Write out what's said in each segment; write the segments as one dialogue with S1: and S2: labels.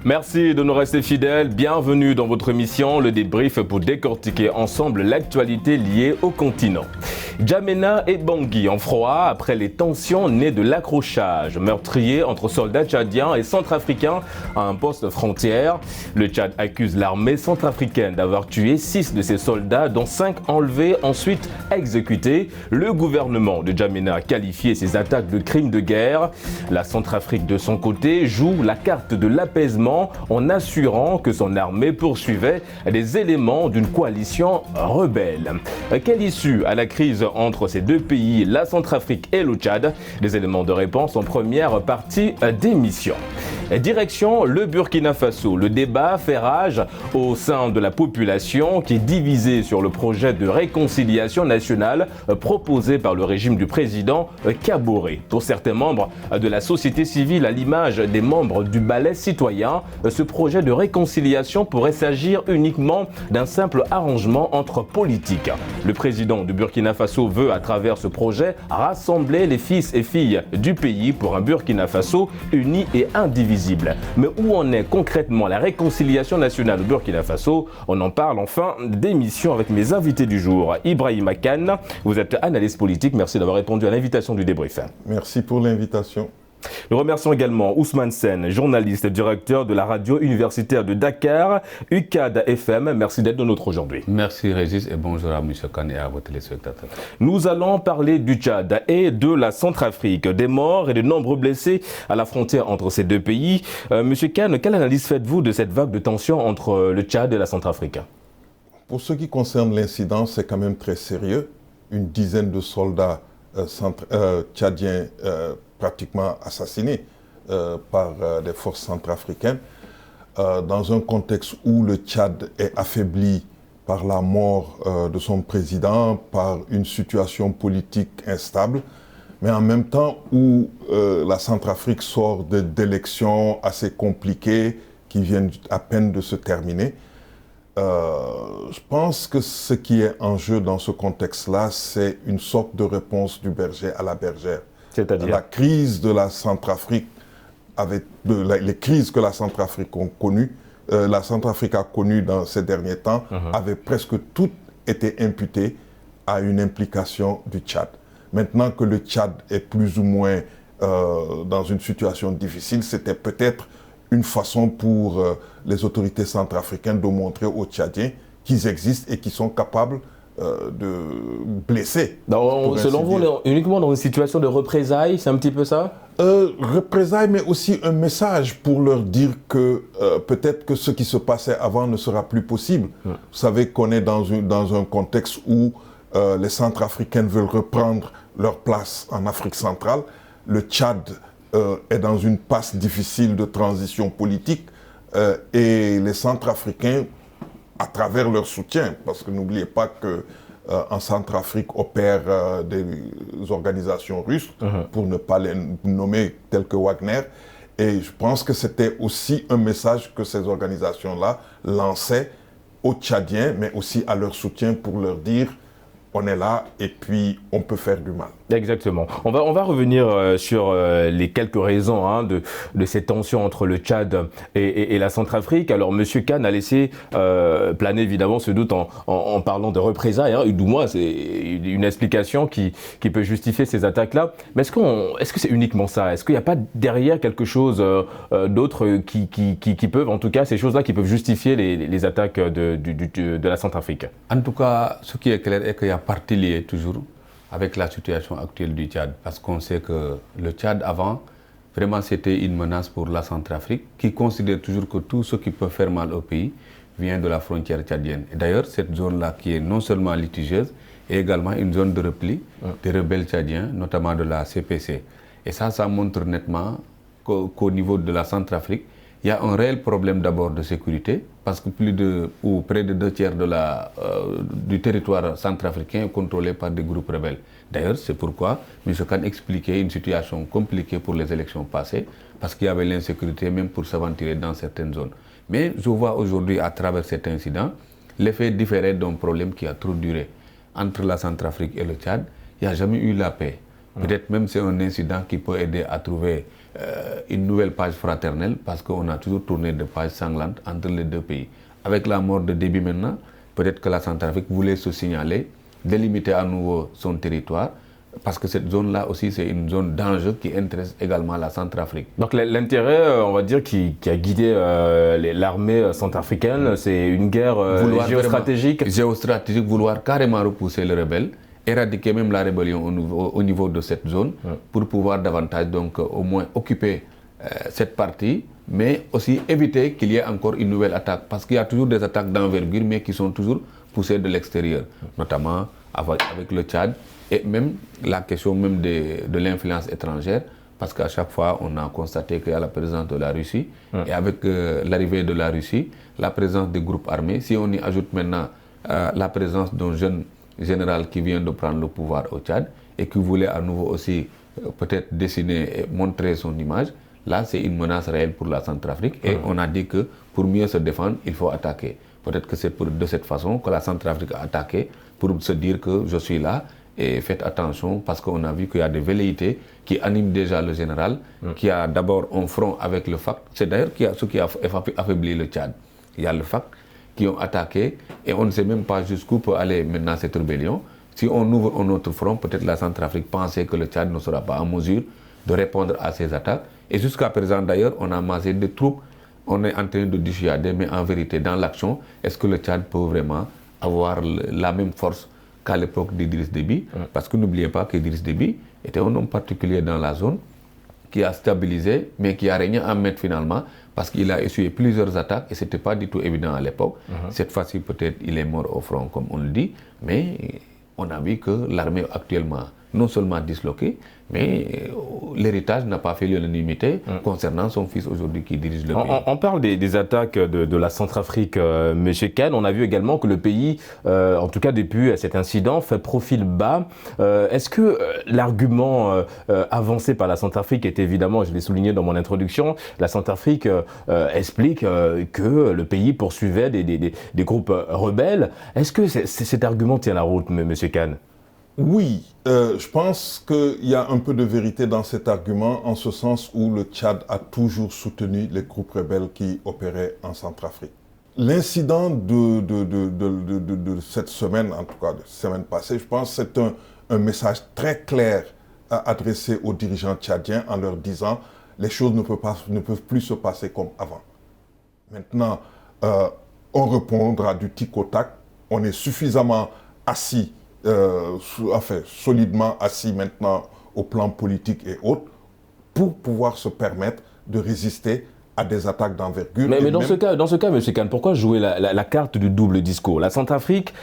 S1: Merci de nous rester fidèles. Bienvenue dans votre émission, le débrief pour décortiquer ensemble l'actualité liée au continent. N'Djamena et Bangui en froid après les tensions nées de l'accrochage meurtrier entre soldats tchadiens et centrafricains à un poste frontière. Le Tchad accuse l'armée centrafricaine d'avoir tué 6 de ses soldats, dont 5 enlevés, ensuite exécutés. Le gouvernement de N'Djamena a qualifié ces attaques de crimes de guerre. La Centrafrique, de son côté, joue la carte de l'apaisement en assurant que son armée poursuivait des éléments d'une coalition rebelle. Quelle issue à la crise entre ces deux pays, la Centrafrique et le Tchad? Des éléments de réponse en première partie d'émission. Direction le Burkina Faso. Le débat fait rage au sein de la population qui est divisée sur le projet de réconciliation nationale proposé par le régime du président Kaboré. Pour certains membres de la société civile, à l'image des membres du balai citoyen, ce projet de réconciliation pourrait s'agir uniquement d'un simple arrangement entre politiques. Le président du Burkina Faso veut, à travers ce projet, rassembler les fils et filles du pays pour un Burkina Faso uni et indivisible. Mais où en est concrètement la réconciliation nationale au Burkina Faso? On en parle en fin d'émission avec mes invités du jour. Ibrahima Kane, vous êtes analyste politique. Merci d'avoir répondu à l'invitation du débrief.
S2: Merci pour l'invitation.
S1: Nous remercions également Ousmane Sène, journaliste et directeur de la radio universitaire de Dakar, UCAD FM. Merci d'être de notre aujourd'hui.
S3: Merci Régis et bonjour à M. Kane et à vos téléspectateurs.
S1: Nous allons parler du Tchad et de la Centrafrique, des morts et de nombreux blessés à la frontière entre ces deux pays. Monsieur Kane, quelle analyse faites-vous de cette vague de tension entre le Tchad et la Centrafrique?
S2: Pour ce qui concerne l'incident, c'est quand même très sérieux. Une dizaine de soldats tchadiens pratiquement assassinés par des forces centrafricaines, dans un contexte où le Tchad est affaibli par la mort de son président, par une situation politique instable, mais en même temps où la Centrafrique sort d'élections assez compliquées qui viennent à peine de se terminer. Je pense que ce qui est en jeu dans ce contexte-là, c'est une sorte de réponse du berger à la bergère.
S1: C'est-à-dire
S2: la crise de la Centrafrique, les crises que la Centrafrique a connues dans ces derniers temps, avaient presque toutes été imputées à une implication du Tchad. Maintenant que le Tchad est plus ou moins dans une situation difficile, c'était peut-être une façon pour les autorités centrafricaines de montrer aux Tchadiens qu'ils existent et qu'ils sont capables de blesser.
S1: Selon vous, on est uniquement dans une situation de représailles, c'est un petit peu ça?
S2: Représailles, mais aussi un message pour leur dire que peut-être que ce qui se passait avant ne sera plus possible. Vous savez qu'on est dans un contexte où les Centrafricains veulent reprendre leur place en Afrique centrale. Le Tchad est dans une passe difficile de transition politique et les Centrafricains, à travers leur soutien, parce que n'oubliez pas qu'en Centrafrique opèrent des organisations russes, pour ne pas les nommer telles que Wagner, et je pense que c'était aussi un message que ces organisations-là lançaient aux Tchadiens, mais aussi à leur soutien pour leur dire on est là et puis on peut faire du mal.
S1: Exactement. On va revenir sur les quelques raisons de ces tensions entre le Tchad et la Centrafrique. Alors, M. Kane a laissé planer évidemment ce doute en parlant de représailles. Du moins, c'est une explication qui peut justifier ces attaques-là. Mais est-ce que c'est uniquement ça? Est-ce qu'il n'y a pas derrière quelque chose d'autre qui peuvent, en tout cas, ces choses-là qui peuvent justifier les attaques de la Centrafrique?
S3: En tout cas, ce qui est clair est qu'il y a partie liée toujours avec la situation actuelle du Tchad, parce qu'on sait que le Tchad avant, vraiment c'était une menace pour la Centrafrique, qui considère toujours que tout ce qui peut faire mal au pays vient de la frontière tchadienne. Et d'ailleurs, cette zone-là qui est non seulement litigieuse, est également une zone de repli des rebelles tchadiens, notamment de la CPC. Et ça montre nettement qu'au niveau de la Centrafrique, il y a un réel problème d'abord de sécurité, parce que près de 2/3 du territoire centrafricain est contrôlé par des groupes rebelles. D'ailleurs, c'est pourquoi M. Kane expliquait une situation compliquée pour les élections passées, parce qu'il y avait l'insécurité même pour s'aventurer dans certaines zones. Mais je vois aujourd'hui, à travers cet incident, l'effet différé d'un problème qui a trop duré. Entre la Centrafrique et le Tchad, il n'y a jamais eu la paix. Peut-être même c'est un incident qui peut aider à trouver une nouvelle page fraternelle, parce qu'on a toujours tourné des pages sanglantes entre les deux pays. Avec la mort de Déby maintenant, peut-être que la Centrafrique voulait se signaler, délimiter à nouveau son territoire, parce que cette zone-là aussi, c'est une zone d'enjeu qui intéresse également la Centrafrique.
S1: Donc l'intérêt, on va dire, qui a guidé l'armée centrafricaine, c'est une guerre géostratégique.
S3: Géostratégique, vouloir carrément repousser les rebelles, éradiquer même la rébellion au niveau de cette zone, pour pouvoir davantage, donc, au moins occuper cette partie, mais aussi éviter qu'il y ait encore une nouvelle attaque, parce qu'il y a toujours des attaques d'envergure, mais qui sont toujours poussées de l'extérieur, notamment avec le Tchad, et même la question même de l'influence étrangère, parce qu'à chaque fois, on a constaté qu'il y a la présence de la Russie, et avec l'arrivée de la Russie, la présence des groupes armés, si on y ajoute maintenant la présence d'un jeune général qui vient de prendre le pouvoir au Tchad, et qui voulait à nouveau aussi peut-être dessiner et montrer son image, là c'est une menace réelle pour la Centrafrique, et on a dit que pour mieux se défendre, il faut attaquer. Peut-être que c'est de cette façon que la Centrafrique a attaqué, pour se dire que je suis là, et faites attention, parce qu'on a vu qu'il y a des velléités qui animent déjà le général, qui a d'abord un front avec le FAC. C'est d'ailleurs ce qui a affaibli le Tchad. Il y a le FAC qui ont attaqué, et on ne sait même pas jusqu'où peut aller maintenant cette rébellion. Si on ouvre un autre front, peut-être la Centrafrique pensait que le Tchad ne sera pas en mesure de répondre à ces attaques. Et jusqu'à présent d'ailleurs, on a amassé des troupes, on est en train de dissuader, mais en vérité, dans l'action, est-ce que le Tchad peut vraiment avoir la même force qu'à l'époque d'Idriss Déby? Parce que n'oubliez pas qu'Idriss Déby était un homme particulier dans la zone, qui a stabilisé, mais qui a régné en maître finalement, parce qu'il a essuyé plusieurs attaques, et ce n'était pas du tout évident à l'époque. Cette fois-ci, peut-être, il est mort au front, comme on le dit, mais on a vu que l'armée actuellement, non seulement disloquée, mais l'héritage n'a pas fait l'unanimité concernant son fils aujourd'hui qui dirige le pays.
S1: On parle des attaques de la Centrafrique, M. Kane. On a vu également que le pays, en tout cas depuis cet incident, fait profil bas. Est-ce que l'argument avancé par la Centrafrique est évidemment, je l'ai souligné dans mon introduction, la Centrafrique explique que le pays poursuivait des groupes rebelles. Est-ce que cet argument tient la route, M. Kane?
S2: Oui, je pense qu'il y a un peu de vérité dans cet argument, en ce sens où le Tchad a toujours soutenu les groupes rebelles qui opéraient en Centrafrique. L'incident de cette semaine, en tout cas de la semaine passée, je pense que c'est un message très clair à adresser aux dirigeants tchadiens en leur disant les choses ne peuvent plus se passer comme avant. Maintenant, on répondra du tic au tac, on est suffisamment assis, solidement assis maintenant au plan politique et autres, pour pouvoir se permettre de résister à des attaques d'envergure.
S1: Mais dans ce cas, M. Kane, pourquoi jouer la carte du double discours? La Centrafrique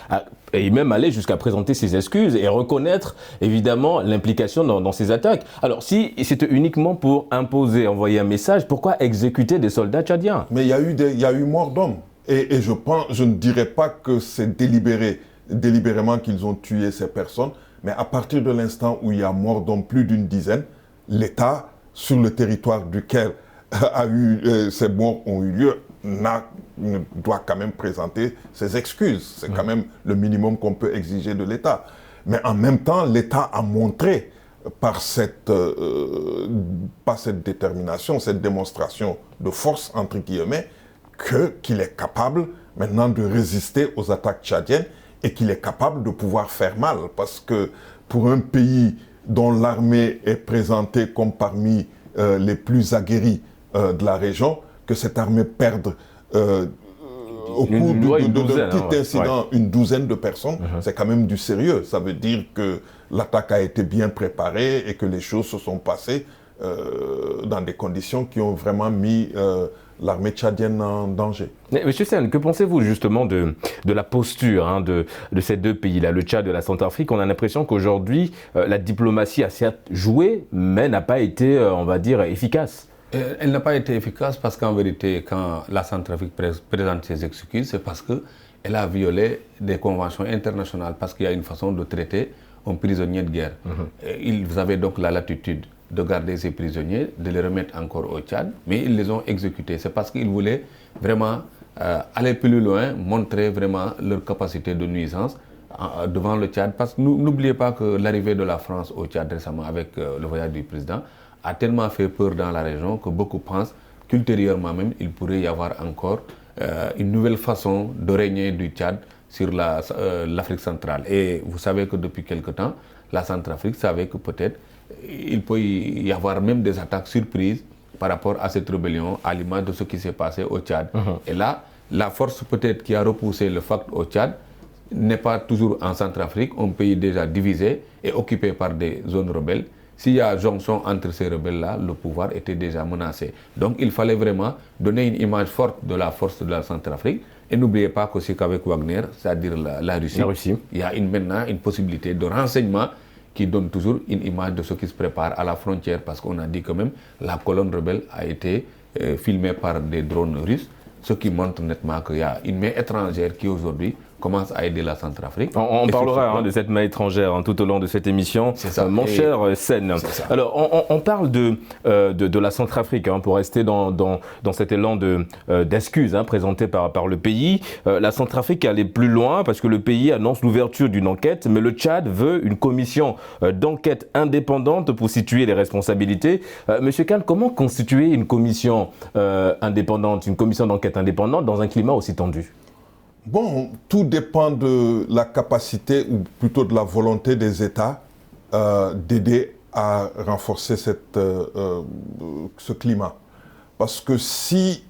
S1: est même allée jusqu'à présenter ses excuses et reconnaître évidemment l'implication dans ces attaques. Alors si c'était uniquement pour imposer, envoyer un message, pourquoi exécuter des soldats tchadiens?
S2: Mais il y a eu mort d'hommes. Et je ne dirais pas que c'est délibérément qu'ils ont tué ces personnes, mais à partir de l'instant où il y a mort d'hommes, plus d'une dizaine, l'État, sur le territoire duquel ces morts ont eu lieu, doit quand même présenter ses excuses. C'est quand même le minimum qu'on peut exiger de l'État. Mais en même temps, l'État a montré par cette détermination, cette démonstration de force, entre guillemets, qu'il est capable maintenant de résister aux attaques tchadiennes, et qu'il est capable de pouvoir faire mal. Parce que pour un pays dont l'armée est présentée comme parmi les plus aguerris de la région, que cette armée perde au cours de petit incident une douzaine de personnes, c'est quand même du sérieux. Ça veut dire que l'attaque a été bien préparée et que les choses se sont passées dans des conditions qui ont vraiment mis l'armée tchadienne en danger.
S1: Mais, Monsieur Sen, que pensez-vous justement de la posture de ces deux pays-là, le Tchad et la Centrafrique? On a l'impression qu'aujourd'hui, la diplomatie a certes joué, mais n'a pas été, on va dire, efficace.
S3: Elle n'a pas été efficace parce qu'en vérité, quand la Centrafrique présente ses excuses, c'est parce qu'elle a violé des conventions internationales, parce qu'il y a une façon de traiter un prisonnier de guerre. Vous avez donc la latitude de garder ces prisonniers, de les remettre encore au Tchad, mais ils les ont exécutés. C'est parce qu'ils voulaient vraiment aller plus loin, montrer vraiment leur capacité de nuisance devant le Tchad. Parce que n'oubliez pas que l'arrivée de la France au Tchad récemment avec le voyage du président a tellement fait peur dans la région que beaucoup pensent qu'ultérieurement même, il pourrait y avoir encore une nouvelle façon de régner du Tchad sur l'Afrique centrale. Et vous savez que depuis quelque temps, la Centrafrique savait que peut-être il peut y avoir même des attaques surprises par rapport à cette rébellion, à l'image de ce qui s'est passé au Tchad. Et là, la force peut-être qui a repoussé le FACT au Tchad n'est pas toujours en Centrafrique, un pays déjà divisé et occupé par des zones rebelles. S'il y a jonction entre ces rebelles-là, le pouvoir était déjà menacé. Donc il fallait vraiment donner une image forte de la force de la Centrafrique. Et n'oubliez pas qu'aussi qu'avec Wagner, c'est-à-dire la Russie, il y a maintenant une possibilité de renseignement qui donne toujours une image de ce qui se prépare à la frontière, parce qu'on a dit que même la colonne rebelle a été filmée par des drones russes, ce qui montre nettement qu'il y a une main étrangère qui aujourd'hui commence à aider la Centrafrique.
S1: On parlera de cette main étrangère tout au long de cette émission.
S3: C'est ça.
S1: Mon cher Sen. Alors, on parle de la Centrafrique, pour rester dans cet élan d'excuses présenté par le pays. La Centrafrique est allée plus loin parce que le pays annonce l'ouverture d'une enquête, mais le Tchad veut une commission d'enquête indépendante pour situer les responsabilités. Monsieur Kane, comment constituer une commission indépendante, une commission d'enquête indépendante dans un climat aussi tendu ?
S2: Bon, tout dépend de la capacité, ou plutôt de la volonté des États d'aider à renforcer ce climat. Parce que si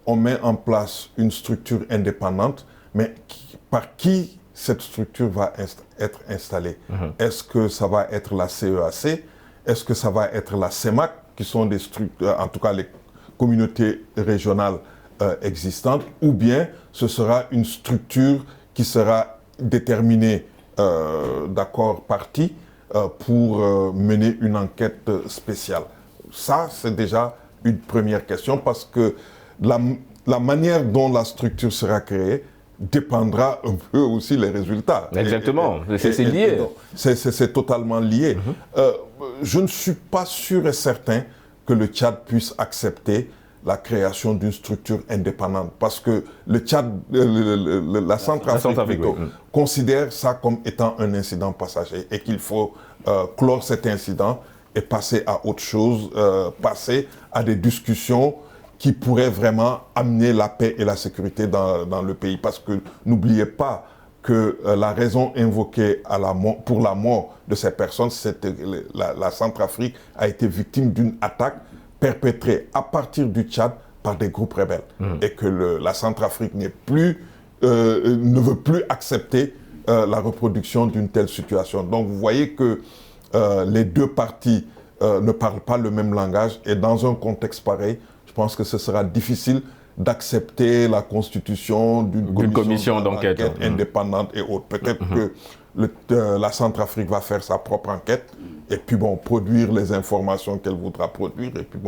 S2: on met en place une structure indépendante, mais par qui cette structure va être installée? Est-ce que ça va être la CEAC? Est-ce que ça va être la CEMAC, qui sont des structures, en tout cas les communautés régionales existantes, ou bien ce sera une structure qui sera déterminée d'accord partie pour mener une enquête spéciale. Ça, c'est déjà une première question, parce que la manière dont la structure sera créée dépendra un peu aussi les résultats.
S1: Exactement, c'est lié.
S2: C'est totalement lié. Je ne suis pas sûr et certain que le Tchad puisse accepter la création d'une structure indépendante, parce que le Tchad, la Centrafrique considère ça comme étant un incident passager et qu'il faut clore cet incident et passer à autre chose, passer à des discussions qui pourraient vraiment amener la paix et la sécurité dans le pays. Parce que n'oubliez pas que la raison invoquée pour la mort de ces personnes, c'est que la Centrafrique a été victime d'une attaque perpétrée à partir du Tchad par des groupes rebelles, et que la Centrafrique ne veut plus accepter la reproduction d'une telle situation. Donc vous voyez que les deux parties ne parlent pas le même langage, et dans un contexte pareil, je pense que ce sera difficile d'accepter la constitution d'une commission d'enquête indépendante et autres. Peut-être que la Centrafrique va faire sa propre enquête et puis produire les informations qu'elle voudra produire et puis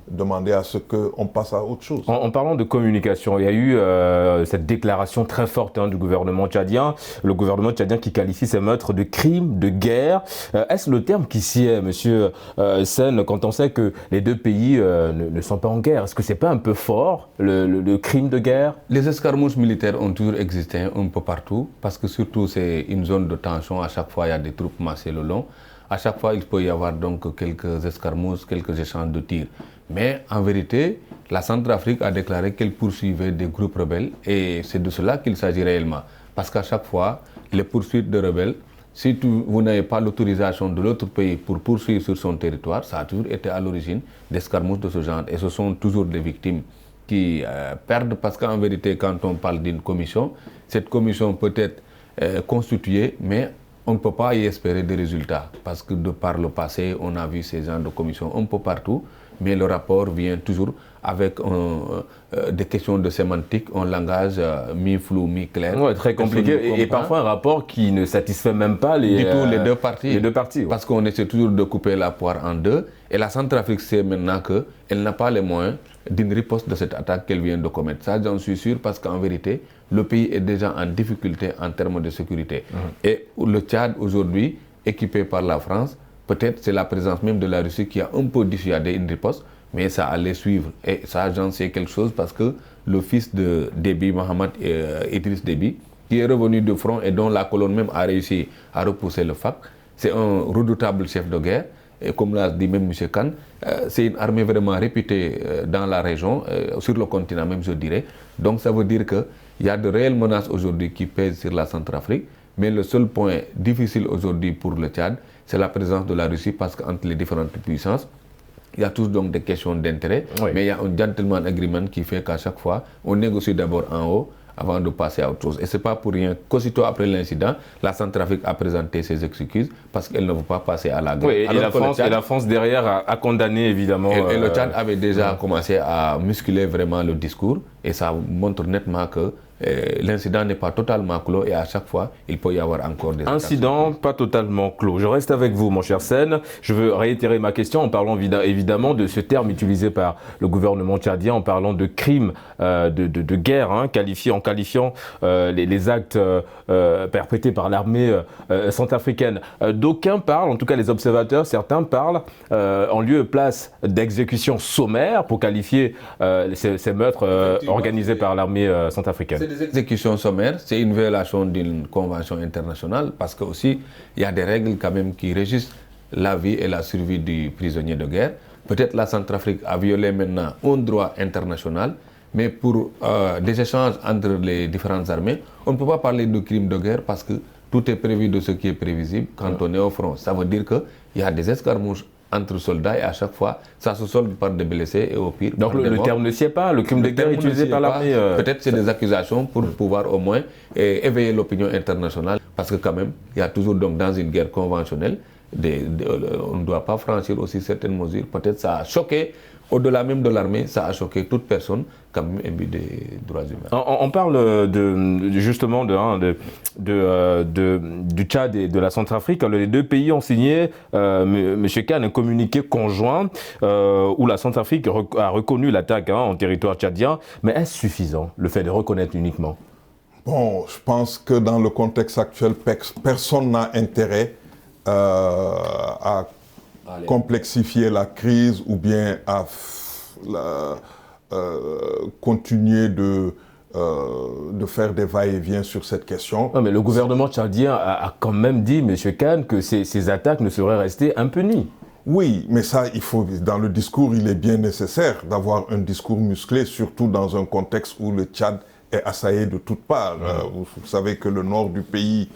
S2: demander à ce qu'on passe à autre chose.
S1: En parlant de communication, il y a eu cette déclaration très forte du gouvernement tchadien, le gouvernement tchadien qui qualifie ces meurtres de crimes de guerre. Est-ce le terme qui s'y est, monsieur Sen, quand on sait que les deux pays ne sont pas en guerre? Est-ce que c'est pas un peu fort, le crime de guerre?
S3: Les escarmouches militaires ont toujours existé un peu partout, parce que surtout c'est une zone de tension. À chaque fois, il y a des troupes massées le long. À chaque fois, il peut y avoir donc quelques escarmouches, quelques échanges de tirs. Mais en vérité, la Centrafrique a déclaré qu'elle poursuivait des groupes rebelles, et c'est de cela qu'il s'agit réellement. Parce qu'à chaque fois, les poursuites de rebelles, si vous n'avez pas l'autorisation de l'autre pays pour poursuivre sur son territoire, ça a toujours été à l'origine d'escarmouches de ce genre. Et ce sont toujours des victimes qui perdent, parce qu'en vérité, quand on parle d'une commission, cette commission peut être constituée, mais on ne peut pas y espérer des résultats, parce que de par le passé, on a vu ces genres de commissions un peu partout, mais le rapport vient toujours avec des questions de sémantique, un langage mi-flou, mi-clair.
S1: Ouais, très compliqué, et parfois un rapport qui ne satisfait même pas les
S3: deux parties.
S1: Ouais.
S3: Parce qu'on essaie toujours de couper la poire en deux, et la Centrafrique sait maintenant qu'elle n'a pas les moyens d'une riposte de cette attaque qu'elle vient de commettre. Ça, j'en suis sûr, parce qu'en vérité, le pays est déjà en difficulté en termes de sécurité. Et le Tchad, aujourd'hui, équipé par la France, peut-être c'est la présence même de la Russie qui a un peu dissuadé une riposte, mais ça allait suivre. Et ça, j'en sais quelque chose, parce que le fils de Déby, Mohamed Idriss Déby, qui est revenu de front et dont la colonne même a réussi à repousser le FAC. C'est un redoutable chef de guerre. Et comme l'a dit même M. Khan, c'est une armée vraiment réputée dans la région, sur le continent même, je dirais. Donc ça veut dire qu'il y a de réelles menaces aujourd'hui qui pèsent sur la Centrafrique. Mais le seul point difficile aujourd'hui pour le Tchad, c'est la présence de la Russie, parce qu'entre les différentes puissances, il y a tous donc des questions d'intérêt, mais il y a un gentleman agreement qui fait qu'à chaque fois, on négocie d'abord en haut avant de passer à autre chose. Et ce n'est pas pour rien qu'aussitôt après l'incident, la Centrafrique a présenté ses excuses parce qu'elle ne veut pas passer à la guerre.
S1: Oui, et la France derrière a condamné évidemment...
S3: Et le Tchad avait déjà commencé à muscler vraiment le discours, et ça montre nettement que l'incident n'est pas totalement clos, et à chaque fois, il peut y avoir encore des...
S1: Incident pas totalement clos. Je reste avec vous, mon cher Sen. Je veux réitérer ma question en parlant évidemment de ce terme utilisé par le gouvernement tchadien, en parlant de crimes de guerre, en qualifiant les actes perpétrés par l'armée centrafricaine. D'aucuns parlent, en tout cas les observateurs, certains parlent en lieu et place d'exécutions sommaires pour qualifier ces meurtres organisés par l'armée centrafricaine.
S3: Des exécutions sommaires, c'est une violation d'une convention internationale, parce que aussi il y a des règles quand même qui régissent la vie et la survie du prisonnier de guerre. Peut-être la Centrafrique a violé maintenant un droit international, mais pour des échanges entre les différentes armées, on ne peut pas parler de crimes de guerre, parce que tout est prévu de ce qui est prévisible quand on est au front. Ça veut dire qu'il y a des escarmouches entre soldats, et à chaque fois, ça se solde par des blessés et au pire.
S1: Donc le terme ne sied pas, le crime de guerre utilisé par l'armée.
S3: Peut-être c'est des accusations pour pouvoir au moins éveiller l'opinion internationale, parce que quand même, il y a toujours donc dans une guerre conventionnelle, on ne doit pas franchir aussi certaines mesures. Peut-être ça a choqué, au-delà même de l'armée, ça a choqué toute personne quand même imbue des droits humains.
S1: On parle justement du Tchad et de la Centrafrique. Les deux pays ont signé, M. Khan, un communiqué conjoint où la Centrafrique a reconnu l'attaque en territoire tchadien. Mais est-ce suffisant, le fait de reconnaître uniquement?
S2: Bon, je pense que dans le contexte actuel, personne n'a intérêt à complexifier la crise ou bien à continuer de faire des va-et-vient sur cette question.
S1: Non, mais le gouvernement tchadien a quand même dit, M. Khan, que ces attaques ne seraient restées impunies.
S2: Oui, mais ça, dans le discours, il est bien nécessaire d'avoir un discours musclé, surtout dans un contexte où le Tchad est assailli de toutes parts. Vous savez que le nord du pays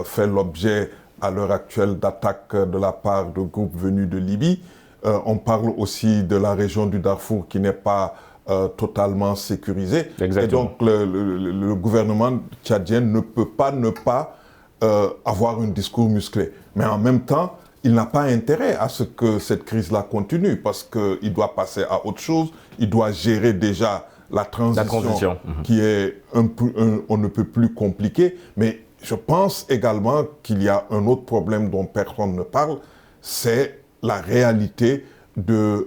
S2: fait l'objet à l'heure actuelle d'attaques de la part de groupes venus de Libye. On parle aussi de la région du Darfour qui n'est pas totalement sécurisée.
S1: Exactement.
S2: Et donc le gouvernement tchadien ne peut pas ne pas avoir un discours musclé. Mais en même temps, il n'a pas intérêt à ce que cette crise-là continue, parce qu'il doit passer à autre chose. Il doit gérer déjà la transition. Qui est on ne peut plus compliquée. Mais je pense également qu'il y a un autre problème dont personne ne parle, c'est la réalité de,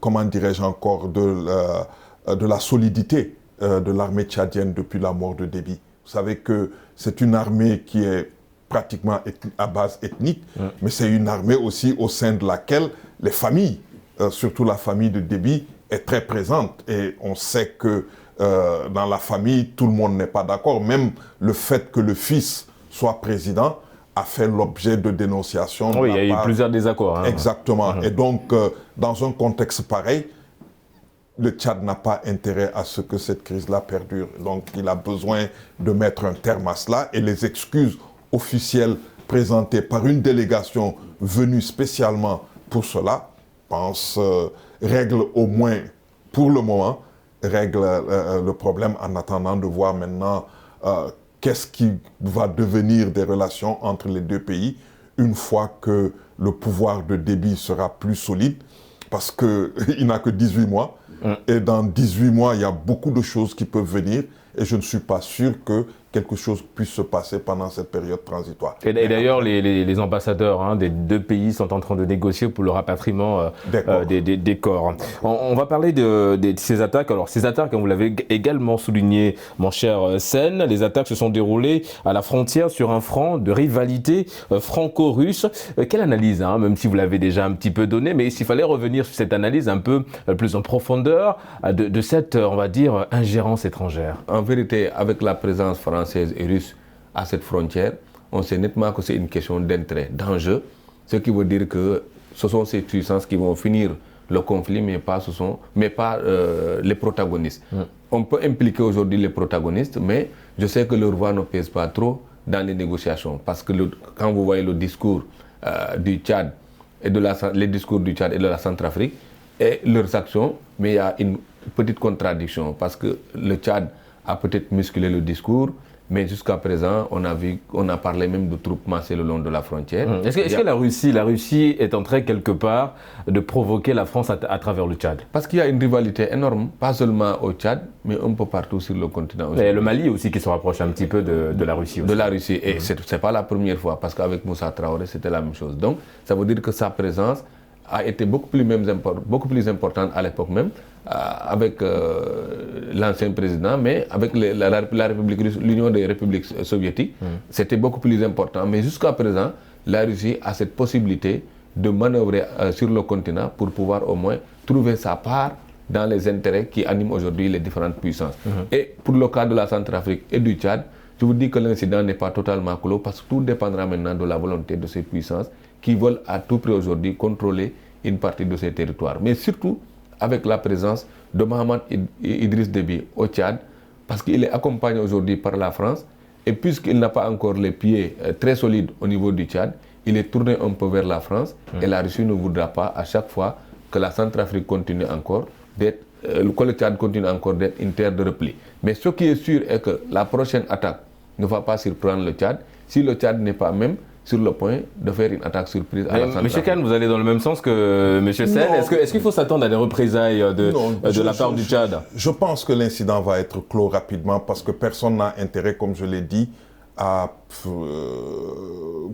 S2: comment dirais-je encore, de la solidité de l'armée tchadienne depuis la mort de Déby. Vous savez que c'est une armée qui est pratiquement à base ethnique, mais c'est une armée aussi au sein de laquelle les familles, surtout la famille de Déby, est très présente. Et on sait que dans la famille, tout le monde n'est pas d'accord. Même le fait que le fils soit président a fait l'objet de dénonciations.
S1: Oui, il y a eu plusieurs désaccords.
S2: Exactement. Et donc, dans un contexte pareil, le Tchad n'a pas intérêt à ce que cette crise-là perdure. Donc, il a besoin de mettre un terme à cela. Et les excuses officielles présentées par une délégation venue spécialement pour cela, je pense, règlent au moins, pour le moment, le problème, en attendant de voir maintenant qu'est-ce qui va devenir des relations entre les deux pays une fois que le pouvoir de Déby sera plus solide, parce qu'il n'a que 18 mois. Et dans 18 mois, il y a beaucoup de choses qui peuvent venir, et je ne suis pas sûr quelque chose puisse se passer pendant cette période transitoire.
S1: Et d'ailleurs, les ambassadeurs des deux pays sont en train de négocier pour le rapatriement des corps. On va parler de ces attaques. Alors, ces attaques, vous l'avez également souligné, mon cher Sen, les attaques se sont déroulées à la frontière sur un front de rivalité franco-russe. Quelle analyse, même si vous l'avez déjà un petit peu donné, mais s'il fallait revenir sur cette analyse un peu plus en profondeur de cette, on va dire, ingérence étrangère.
S3: En vérité, avec la présence française et russe à cette frontière, on sait nettement que c'est une question d'intérêt, d'enjeu, ce qui veut dire que ce sont ces puissances qui vont finir le conflit, mais pas les protagonistes. On peut impliquer aujourd'hui les protagonistes, mais je sais que leur voix ne pèse pas trop dans les négociations, parce que quand vous voyez le discours du Tchad et les discours du Tchad et de la Centrafrique et leurs actions, mais il y a une petite contradiction, parce que le Tchad a peut-être musclé le discours, mais jusqu'à présent, on a parlé même de troupes massées le long de la frontière.
S1: Est-ce que la Russie est en train quelque part de provoquer la France à travers le Tchad?
S3: Parce qu'il y a une rivalité énorme, pas seulement au Tchad, mais un peu partout sur le continent.
S1: Et le Mali aussi qui se rapproche un petit peu de la Russie aussi.
S3: De la Russie, et c'est pas la première fois, parce qu'avec Moussa Traoré, c'était la même chose. Donc, ça veut dire que sa présence a été beaucoup plus importante à l'époque même, avec l'ancien président, mais avec la République russe, l'Union des républiques soviétiques, c'était beaucoup plus important. Mais jusqu'à présent, la Russie a cette possibilité de manœuvrer sur le continent pour pouvoir au moins trouver sa part dans les intérêts qui animent aujourd'hui les différentes puissances. Et pour le cas de la Centrafrique et du Tchad, je vous dis que l'incident n'est pas totalement clos, parce que tout dépendra maintenant de la volonté de ces puissances qui veulent à tout prix aujourd'hui contrôler une partie de ces territoires. Mais surtout avec la présence de Mohamed Idriss Déby au Tchad, parce qu'il est accompagné aujourd'hui par la France, et puisqu'il n'a pas encore les pieds très solides au niveau du Tchad, il est tourné un peu vers la France, et la Russie ne voudra pas à chaque fois que la Centrafrique continue encore d'être, que le Tchad continue encore d'être une terre de repli. Mais ce qui est sûr est que la prochaine attaque ne va pas surprendre le Tchad, si le Tchad n'est pas même sur le point de faire une attaque surprise à la Centrafrique.
S1: Monsieur Khan, vous allez dans le même sens que Monsieur Sen. Est-ce qu'il faut s'attendre à des représailles de la part du Tchad?
S2: Je pense que l'incident va être clos rapidement, parce que personne n'a intérêt, comme je l'ai dit, à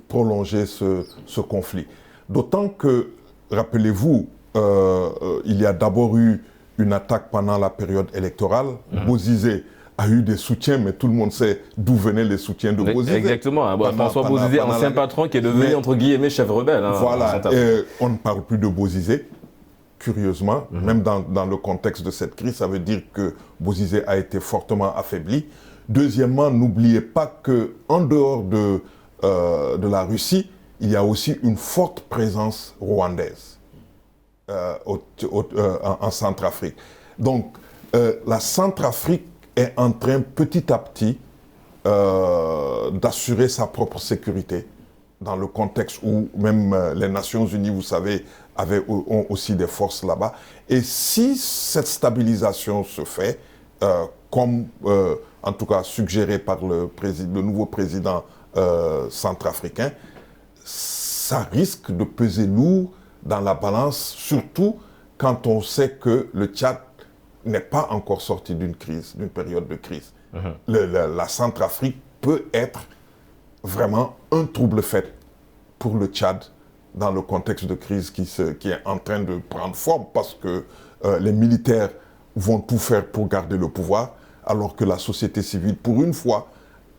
S2: prolonger ce conflit. D'autant que, rappelez-vous, il y a d'abord eu une attaque pendant la période électorale. Bozizé a eu des soutiens, mais tout le monde sait d'où venaient les soutiens de Bozizé.
S1: Exactement. François Bozizé, ancien patron qui est devenu, entre guillemets, chef rebelle.
S2: Voilà. On ne parle plus de Bozizé, curieusement. Même dans le contexte de cette crise, ça veut dire que Bozizé a été fortement affaibli. Deuxièmement, n'oubliez pas qu'en dehors de la Russie, il y a aussi une forte présence rwandaise en Centrafrique. Donc, la Centrafrique est en train petit à petit d'assurer sa propre sécurité, dans le contexte où même les Nations Unies, vous savez, ont aussi des forces là-bas. Et si cette stabilisation se fait, comme en tout cas suggéré par le nouveau président centrafricain, ça risque de peser lourd dans la balance, surtout quand on sait que le Tchad n'est pas encore sorti d'une période de crise. La Centrafrique peut être vraiment un trouble-fête pour le Tchad dans le contexte de crise qui est en train de prendre forme, parce que les militaires vont tout faire pour garder le pouvoir, alors que la société civile, pour une fois,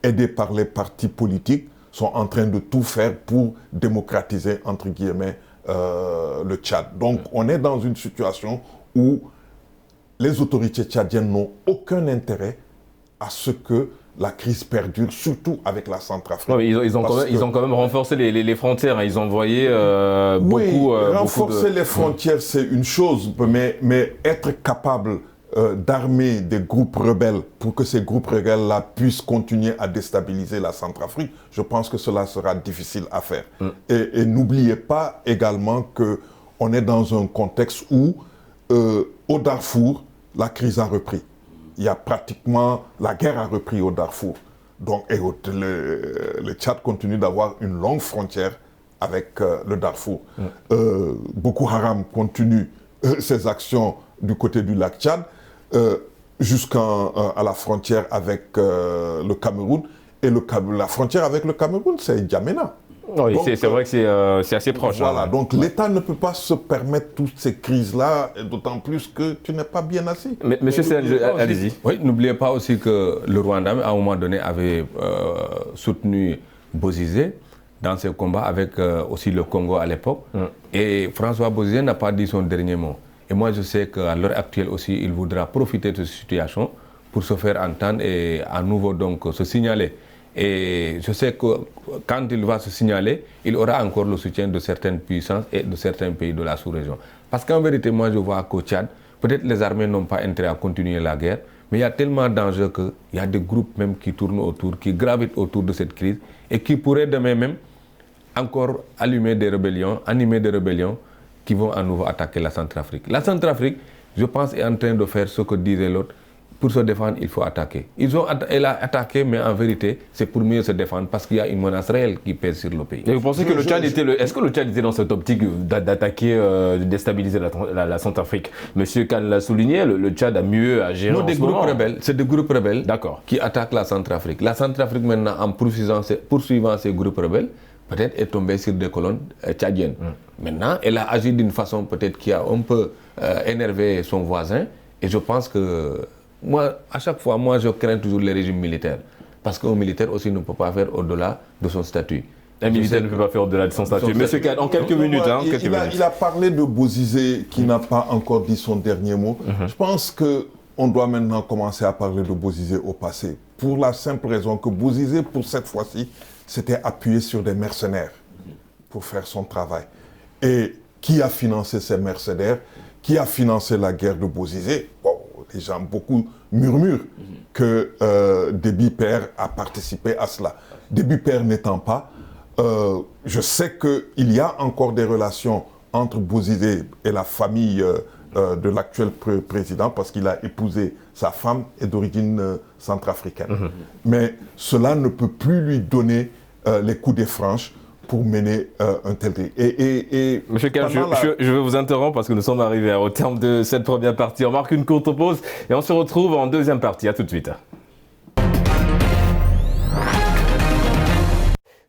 S2: aidée par les partis politiques, sont en train de tout faire pour démocratiser, entre guillemets, le Tchad. Donc, on est dans une situation où les autorités tchadiennes n'ont aucun intérêt à ce que la crise perdure, surtout avec la Centrafrique.
S1: Oui, ils ont quand même renforcé les frontières. Ils ont envoyé beaucoup...
S2: renforcer les frontières, c'est une chose, mais être capable d'armer des groupes rebelles pour que ces groupes rebelles-là puissent continuer à déstabiliser la Centrafrique, je pense que cela sera difficile à faire. Et n'oubliez pas également qu'on est dans un contexte où, au Darfour, la crise a repris. Il y a pratiquement... La guerre a repris au Darfour. Donc, le Tchad continue d'avoir une longue frontière avec le Darfour. Boko Haram continue ses actions du côté du lac Tchad. jusqu'à la frontière avec le Cameroun. Et la frontière avec le Cameroun, c'est N'Djamena.
S1: Oui, c'est vrai que c'est assez proche.
S2: Voilà,
S1: hein.
S2: donc l'État ne peut pas se permettre toutes ces crises-là, d'autant plus que tu n'es pas bien assis.
S1: Mais, monsieur Sen, allez-y.
S3: Oui, n'oubliez pas aussi que le Rwanda, à un moment donné, avait soutenu Bozizé dans ses combats avec aussi le Congo à l'époque. Et François Bozizé n'a pas dit son dernier mot. Et moi, je sais qu'à l'heure actuelle aussi, il voudra profiter de cette situation pour se faire entendre et à nouveau donc se signaler. Et je sais que quand il va se signaler, il aura encore le soutien de certaines puissances et de certains pays de la sous-région. Parce qu'en vérité, moi je vois qu'au Tchad, peut-être les armées n'ont pas intérêt à continuer la guerre, mais il y a tellement d'enjeux qu'il y a des groupes même qui tournent autour, qui gravitent autour de cette crise et qui pourraient demain même encore animer des rébellions qui vont à nouveau attaquer la Centrafrique. La Centrafrique, je pense, est en train de faire ce que disait l'autre. Pour se défendre, il faut attaquer. Elle a attaqué, mais en vérité, c'est pour mieux se défendre parce qu'il y a une menace réelle qui pèse sur le pays.
S1: Et vous pensez que est-ce que le Tchad était dans cette optique d'attaquer, de déstabiliser la Centrafrique? Monsieur Khan l'a souligné, le Tchad a mieux à gérer. Non,
S3: c'est des groupes rebelles
S1: D'accord.
S3: qui attaquent la Centrafrique. La Centrafrique, maintenant, en poursuivant ces groupes rebelles, peut-être est tombée sur des colonnes tchadiennes. Maintenant, elle a agi d'une façon peut-être qui a un peu énervé son voisin. Et je pense que moi, à chaque fois, je crains toujours les régimes militaires. Parce qu'un militaire aussi ne peut pas faire au-delà de son statut.
S1: Un militaire ne peut pas faire au-delà de son statut. Monsieur Khan, en quelques minutes.
S2: Il a parlé de Bozizé qui n'a pas encore dit son dernier mot. Je pense qu'on doit maintenant commencer à parler de Bozizé au passé. Pour la simple raison que Bozizé, pour cette fois-ci, s'était appuyé sur des mercenaires pour faire son travail. Et qui a financé ces mercenaires? Qui a financé la guerre de Bozizé? Bon, les gens, beaucoup murmurent que Déby Père a participé à cela. Déby Père n'étant pas, je sais qu'il y a encore des relations entre Bozizé et la famille de l'actuel président parce qu'il a épousé sa femme est d'origine centrafricaine. Mais cela ne peut plus lui donner les coups des franches pour mener un tel tri.
S1: Monsieur Khan, je vais vous interrompre parce que nous sommes arrivés au terme de cette première partie. On marque une courte pause et on se retrouve en deuxième partie. À tout de suite.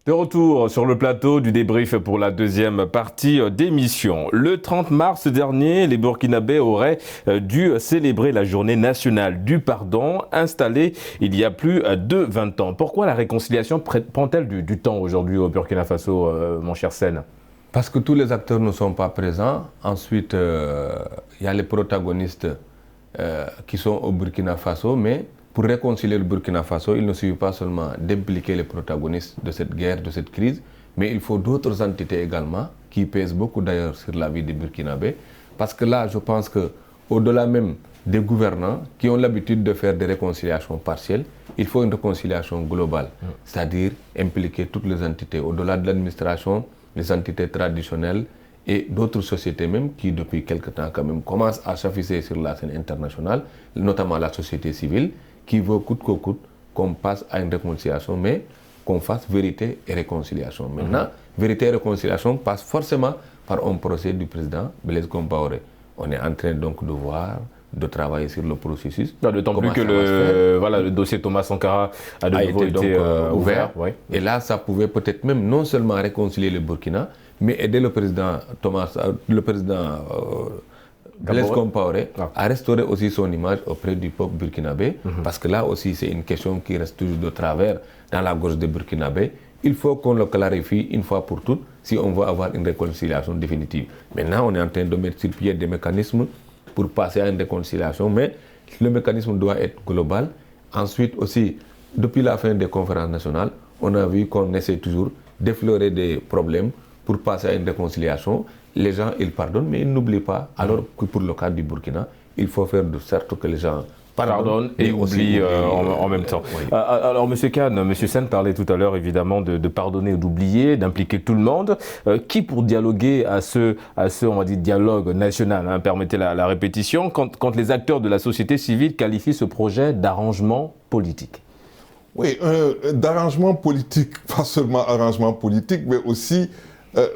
S1: De retour sur le plateau du débrief pour la deuxième partie d'émission. Le 30 mars dernier, les Burkinabés auraient dû célébrer la journée nationale du pardon, installée il y a plus de 20 ans. Pourquoi la réconciliation prend-elle du temps aujourd'hui au Burkina Faso, mon cher Sen?
S3: Parce que tous les acteurs ne sont pas présents. Ensuite, il y a les protagonistes qui sont au Burkina Faso, mais pour réconcilier le Burkina Faso, il ne suffit pas seulement d'impliquer les protagonistes de cette guerre, de cette crise, mais il faut d'autres entités également qui pèsent beaucoup d'ailleurs sur la vie des Burkinabés. Parce que là, je pense qu'au-delà même des gouvernants qui ont l'habitude de faire des réconciliations partielles, il faut une réconciliation globale, c'est-à-dire impliquer toutes les entités, au-delà de l'administration, les entités traditionnelles et d'autres sociétés même qui depuis quelque temps quand même commencent à s'afficher sur la scène internationale, notamment la société civile, qui veut coûte que coûte qu'on passe à une réconciliation, mais qu'on fasse vérité et réconciliation. Maintenant, vérité et réconciliation passe forcément par un procès du président Blaise Compaoré. On est en train donc de travailler sur le processus.
S1: D'autant plus que le dossier Thomas Sankara a de nouveau été ouvert. Ouais.
S3: Et là, ça pouvait peut-être même non seulement réconcilier le Burkina, mais aider le président Blaise Compaoré a restauré aussi son image auprès du peuple burkinabé, parce que là aussi c'est une question qui reste toujours de travers dans la gorge des Burkinabés. Il faut qu'on le clarifie une fois pour toutes si on veut avoir une réconciliation définitive. Maintenant, on est en train de mettre sur pied des mécanismes pour passer à une réconciliation, mais le mécanisme doit être global. Ensuite aussi, depuis la fin des conférences nationales, on a vu qu'on essaie toujours d'effleurer des problèmes pour passer à une réconciliation. Les gens, ils pardonnent, mais ils n'oublient pas. Alors que pour le cas du Burkina, il faut faire de sorte que les gens
S1: pardonnent et oublient en même temps.
S3: Oui.
S1: Alors, M. Khan, M. Sen parlait tout à l'heure évidemment de pardonner et d'oublier, d'impliquer tout le monde. Qui pour dialoguer à ce on va dire, dialogue national, permettez la répétition, quand les acteurs de la société civile qualifient ce projet d'arrangement politique?
S2: Oui, d'arrangement politique, pas seulement arrangement politique, mais aussi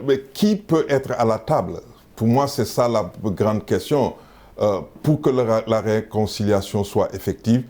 S2: mais qui peut être à la table? Pour moi, c'est ça la grande question. pour que la réconciliation soit effective,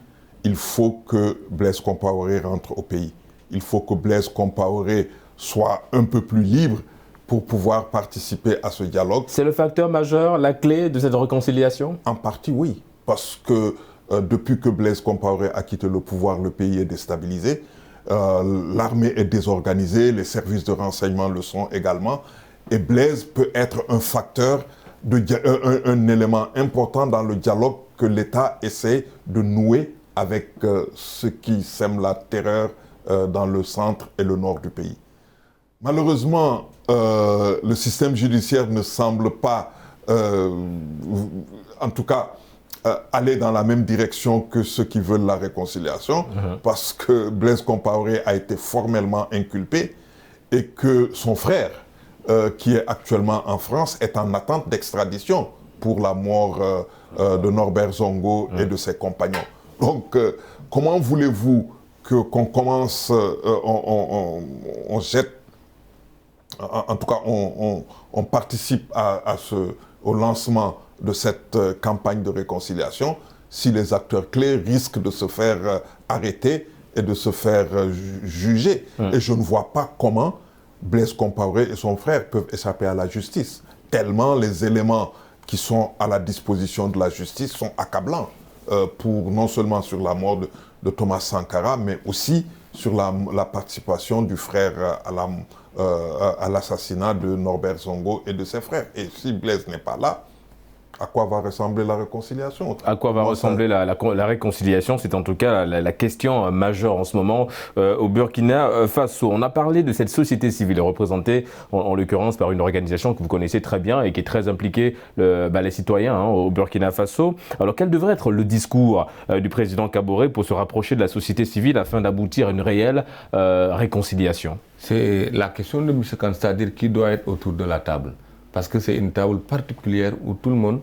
S2: il faut que Blaise Compaoré rentre au pays. Il faut que Blaise Compaoré soit un peu plus libre pour pouvoir participer à ce dialogue.
S1: C'est le facteur majeur, la clé de cette réconciliation?
S2: En partie, oui. Parce que depuis que Blaise Compaoré a quitté le pouvoir, le pays est déstabilisé. L'armée est désorganisée, les services de renseignement le sont également. Et Blaise peut être un facteur, un élément important dans le dialogue que l'État essaie de nouer avec ceux qui sèment la terreur dans le centre et le nord du pays. Malheureusement, le système judiciaire ne semble pas, en tout cas, aller dans la même direction que ceux qui veulent la réconciliation, parce que Blaise Compaoré a été formellement inculpé et que son frère, qui est actuellement en France, est en attente d'extradition pour la mort de Norbert Zongo et de ses compagnons. Donc, comment voulez-vous qu'on commence, on jette, en tout cas, on participe au lancement de cette campagne de réconciliation si les acteurs clés risquent de se faire arrêter et de se faire juger. Et je ne vois pas comment Blaise Compaoré et son frère peuvent échapper à la justice, tellement les éléments qui sont à la disposition de la justice sont accablants, pour non seulement sur la mort de Thomas Sankara, mais aussi sur la participation du frère à l'assassinat de Norbert Zongo et de ses frères. Et si Blaise n'est pas là, à quoi va ressembler la réconciliation?
S1: À quoi va ressembler la réconciliation? C'est en tout cas la question majeure en ce moment au Burkina Faso. On a parlé de cette société civile représentée en l'occurrence par une organisation que vous connaissez très bien et qui est très impliquée, les citoyens au Burkina Faso. Alors quel devrait être le discours du président Kaboré pour se rapprocher de la société civile afin d'aboutir à une réelle réconciliation?
S3: C'est la question de M. Khan, c'est-à-dire qui doit être autour de la table. Parce que c'est une table particulière où tout le monde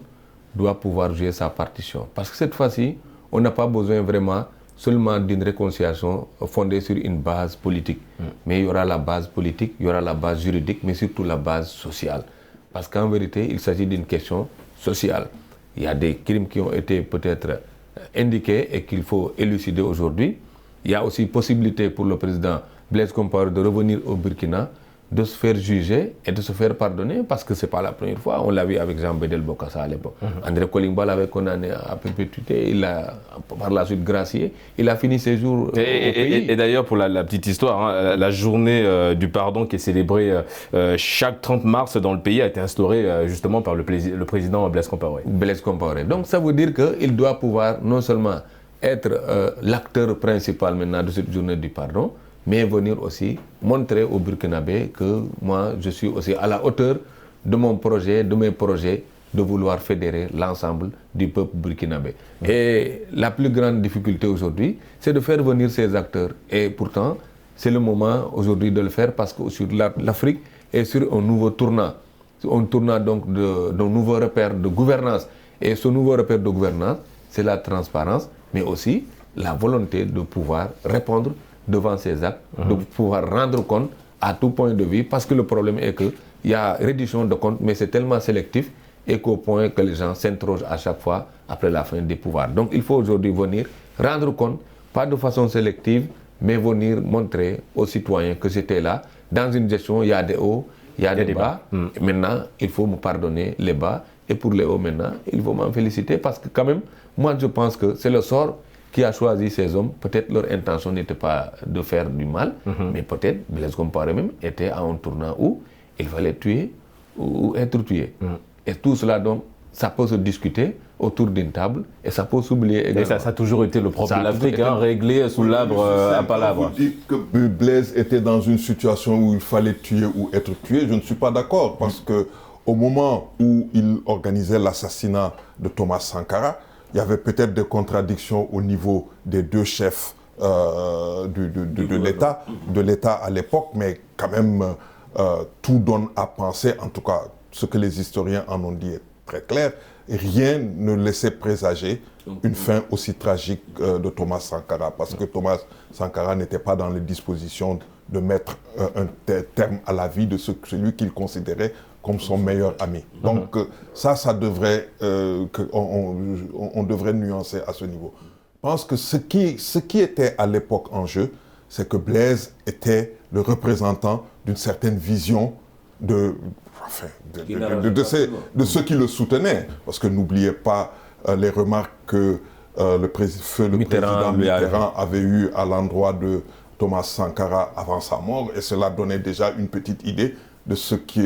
S3: doit pouvoir jouer sa partition. Parce que cette fois-ci, on n'a pas besoin vraiment seulement d'une réconciliation fondée sur une base politique. Mais il y aura la base politique, il y aura la base juridique, mais surtout la base sociale. Parce qu'en vérité, il s'agit d'une question sociale. Il y a des crimes qui ont été peut-être indiqués et qu'il faut élucider aujourd'hui. Il y a aussi possibilité pour le président Blaise Compaoré de revenir au Burkina, de se faire juger et de se faire pardonner, parce que ce n'est pas la première fois. On l'a vu avec Jean Bédel Bokassa à l'époque. André Kolimba l'avait condamné à perpétuité, il a par la suite gracié, il a fini ses jours au pays.
S1: Et d'ailleurs, pour la petite histoire, la journée du pardon qui est célébrée chaque 30 mars dans le pays a été instaurée justement par le président Blaise Compaoré.
S3: Blaise Compaoré. Donc ça veut dire qu'il doit pouvoir non seulement être l'acteur principal maintenant de cette journée du pardon, mais venir aussi montrer aux Burkinabés que moi, je suis aussi à la hauteur de mon projet, de mes projets, de vouloir fédérer l'ensemble du peuple burkinabé. Et la plus grande difficulté aujourd'hui, c'est de faire venir ces acteurs. Et pourtant, c'est le moment aujourd'hui de le faire parce que sur l'Afrique est sur un nouveau tournant. Un tournant donc d'un nouveau repère de gouvernance. Et ce nouveau repère de gouvernance, c'est la transparence, mais aussi la volonté de pouvoir répondre devant ces actes, de pouvoir rendre compte à tout point de vue, parce que le problème est qu'il y a reddition de compte, mais c'est tellement sélectif et qu'au point que les gens s'interrogent à chaque fois après la fin des pouvoirs. Donc il faut aujourd'hui venir rendre compte, pas de façon sélective, mais venir montrer aux citoyens que j'étais là. Dans une gestion, il y a des hauts, il y a des bas. Maintenant, il faut me pardonner les bas. Et pour les hauts maintenant, il faut m'en féliciter parce que quand même, moi je pense que c'est le sort qui a choisi ces hommes. Peut-être leur intention n'était pas de faire du mal, mais peut-être Blaise Compaoré même était à un tournant où il fallait tuer ou être tué. Et tout cela donc, ça peut se discuter autour d'une table et ça peut s'oublier également.
S1: Et ça a toujours été le propre de l'Afrique, réglé sous l'arbre à palabre.
S2: Vous dites que Blaise était dans une situation où il fallait tuer ou être tué, je ne suis pas d'accord parce que au moment où il organisait l'assassinat de Thomas Sankara, il y avait peut-être des contradictions au niveau des deux chefs de l'État à l'époque, mais quand même, tout donne à penser, en tout cas, ce que les historiens en ont dit est très clair, rien ne laissait présager une fin aussi tragique de Thomas Sankara, parce que Thomas Sankara n'était pas dans les dispositions de mettre un terme à la vie de celui qu'il considérait comme son meilleur ami. Donc ça devrait, on devrait nuancer à ce niveau. Je pense que ce qui était à l'époque en jeu, c'est que Blaise était le représentant d'une certaine vision de ceux qui le soutenaient. Parce que n'oubliez pas les remarques que le président Mitterrand avait eues à l'endroit de Thomas Sankara avant sa mort, et cela donnait déjà une petite idée de ce qui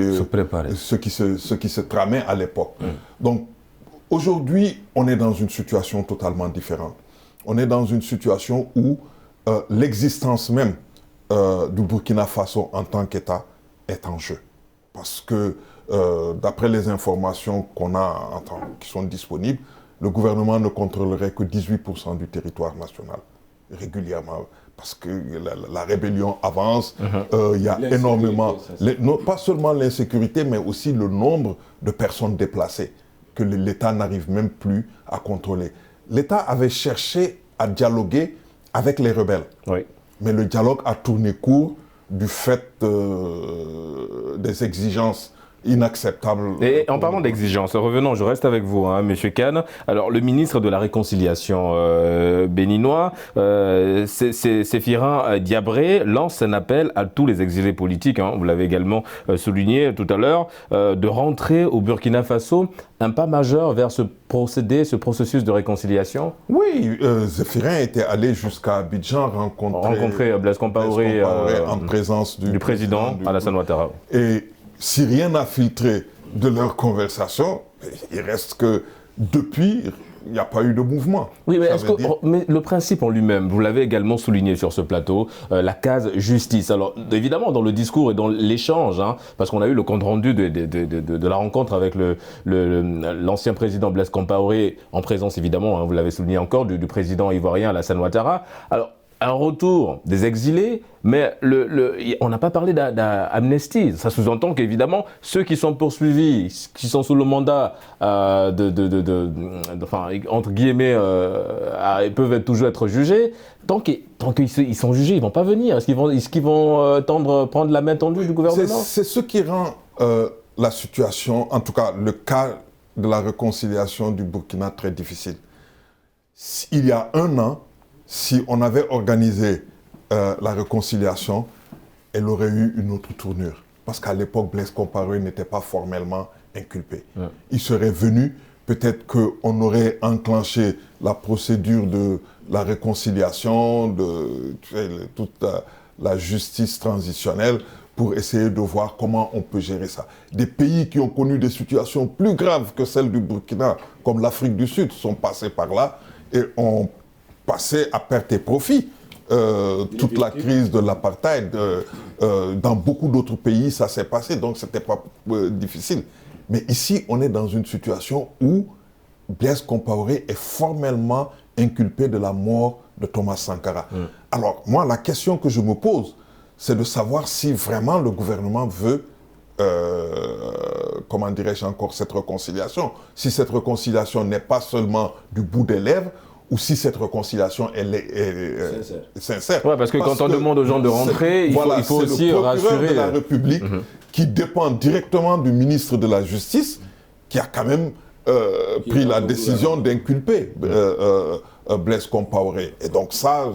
S2: se tramait à l'époque. Donc aujourd'hui, on est dans une situation totalement différente. On est dans une situation où l'existence même du Burkina Faso en tant qu'État est en jeu. Parce que d'après les informations qu'on a qui sont disponibles, le gouvernement ne contrôlerait que 18% du territoire national régulièrement. Parce que la rébellion avance, il y a énormément, pas seulement l'insécurité, mais aussi le nombre de personnes déplacées que l'État n'arrive même plus à contrôler. L'État avait cherché à dialoguer avec les rebelles, mais le dialogue a tourné court du fait des exigences inacceptable.
S1: Et en parlant d'exigence, revenons, je reste avec vous, hein, Monsieur Kane. Alors, le ministre de la Réconciliation béninois, Séphirin Diabré, lance un appel à tous les exilés politiques, hein, vous l'avez également souligné tout à l'heure, de rentrer au Burkina Faso, un pas majeur vers ce processus de réconciliation.
S2: Oui, Séphirin était allé jusqu'à Abidjan rencontrer
S1: Blaise Compaoré
S2: en présence du
S1: président Alassane Ouattara.
S2: Et si rien n'a filtré de leur conversation, il reste que depuis, il n'y a pas eu de mouvement.
S1: Oui, mais, mais le principe en lui-même, vous l'avez également souligné sur ce plateau, la case justice. Alors, évidemment, dans le discours et dans l'échange, hein, parce qu'on a eu le compte-rendu de la rencontre avec l'ancien président Blaise Compaoré, en présence, évidemment, hein, vous l'avez souligné encore, du président ivoirien Alassane Ouattara. Alors, un retour des exilés, mais on n'a pas parlé d'amnistie. Ça sous-entend qu'évidemment, ceux qui sont poursuivis, qui sont sous le mandat entre guillemets, peuvent toujours être jugés. Tant qu'ils sont jugés, ils ne vont pas venir. Est-ce qu'ils vont prendre la main tendue du gouvernement?
S2: C'est ce qui rend la situation, en tout cas le cas de la réconciliation du Burkina très difficile. Il y a un an, si on avait organisé la réconciliation, elle aurait eu une autre tournure. Parce qu'à l'époque, Blaise Compaoré n'était pas formellement inculpé. Il serait venu, peut-être qu'on aurait enclenché la procédure de la réconciliation, toute la justice transitionnelle, pour essayer de voir comment on peut gérer ça. Des pays qui ont connu des situations plus graves que celles du Burkina, comme l'Afrique du Sud, sont passés par là et ont passé à perte et profit. Toute la crise de l'apartheid, dans beaucoup d'autres pays, ça s'est passé, donc c'était pas difficile. Mais ici, on est dans une situation où Blaise Compaoré est formellement inculpé de la mort de Thomas Sankara. Alors, moi, la question que je me pose, c'est de savoir si vraiment le gouvernement veut, comment dirais-je encore, cette réconciliation. Si cette réconciliation n'est pas seulement du bout des lèvres, ou si cette réconciliation est sincère.
S1: Ouais, parce que quand on demande aux gens de rentrer, il faut aussi rassurer.
S2: C'est le procureur de la République qui dépend directement du ministre de la Justice, qui a quand même pris la décision d'inculper Blaise Compaoré. Et donc ça,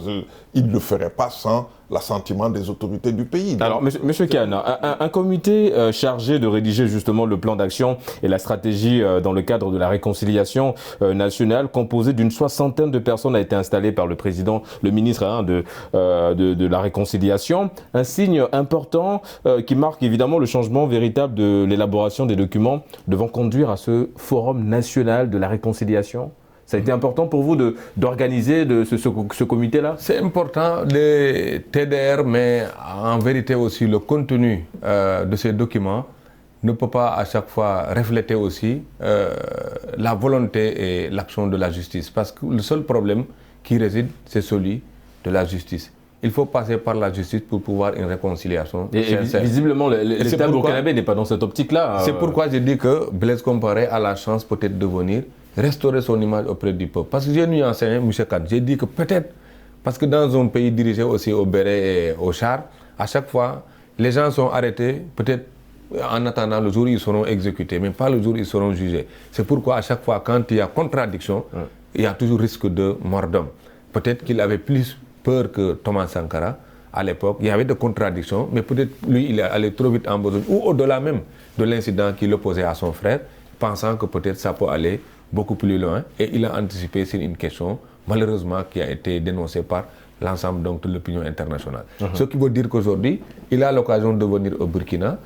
S2: il ne le ferait pas sans l'assentiment des autorités du pays.
S1: Alors, Monsieur Kane, un comité chargé de rédiger justement le plan d'action et la stratégie dans le cadre de la réconciliation nationale, composé d'une 60aine de personnes, a été installé par le président, le ministre de la réconciliation. Un signe important qui marque évidemment le changement véritable de l'élaboration des documents devant conduire à ce forum national de la réconciliation. Ça a été important pour vous d'organiser ce comité-là?
S3: C'est important, les TDR, mais en vérité aussi le contenu de ces documents ne peut pas à chaque fois refléter aussi la volonté et l'action de la justice. Parce que le seul problème qui réside, c'est celui de la justice. Il faut passer par la justice pour pouvoir une réconciliation.
S1: Et visiblement, l'État burkinabé n'est pas dans cette optique-là.
S3: C'est pourquoi je dis que Blaise Compaoré a la chance peut-être de venir restaurer son image auprès du peuple. Parce que j'ai nu enseigné, M. Kane, j'ai dit que peut-être, parce que dans un pays dirigé aussi au béret et au char, à chaque fois, les gens sont arrêtés, peut-être en attendant le jour où ils seront exécutés, mais pas le jour où ils seront jugés. C'est pourquoi à chaque fois, quand il y a contradiction, il y a toujours risque de mort d'homme. Peut-être qu'il avait plus peur que Thomas Sankara à l'époque. Il y avait des contradictions, mais peut-être lui, il est allé trop vite en besogne, ou au-delà même de l'incident qu'il opposait à son frère, pensant que peut-être ça peut aller beaucoup plus loin. Et il a anticipé sur une question, malheureusement, qui a été dénoncée par l'ensemble donc, de l'opinion internationale. Ce qui veut dire qu'aujourd'hui, il a l'occasion de venir au Burkina.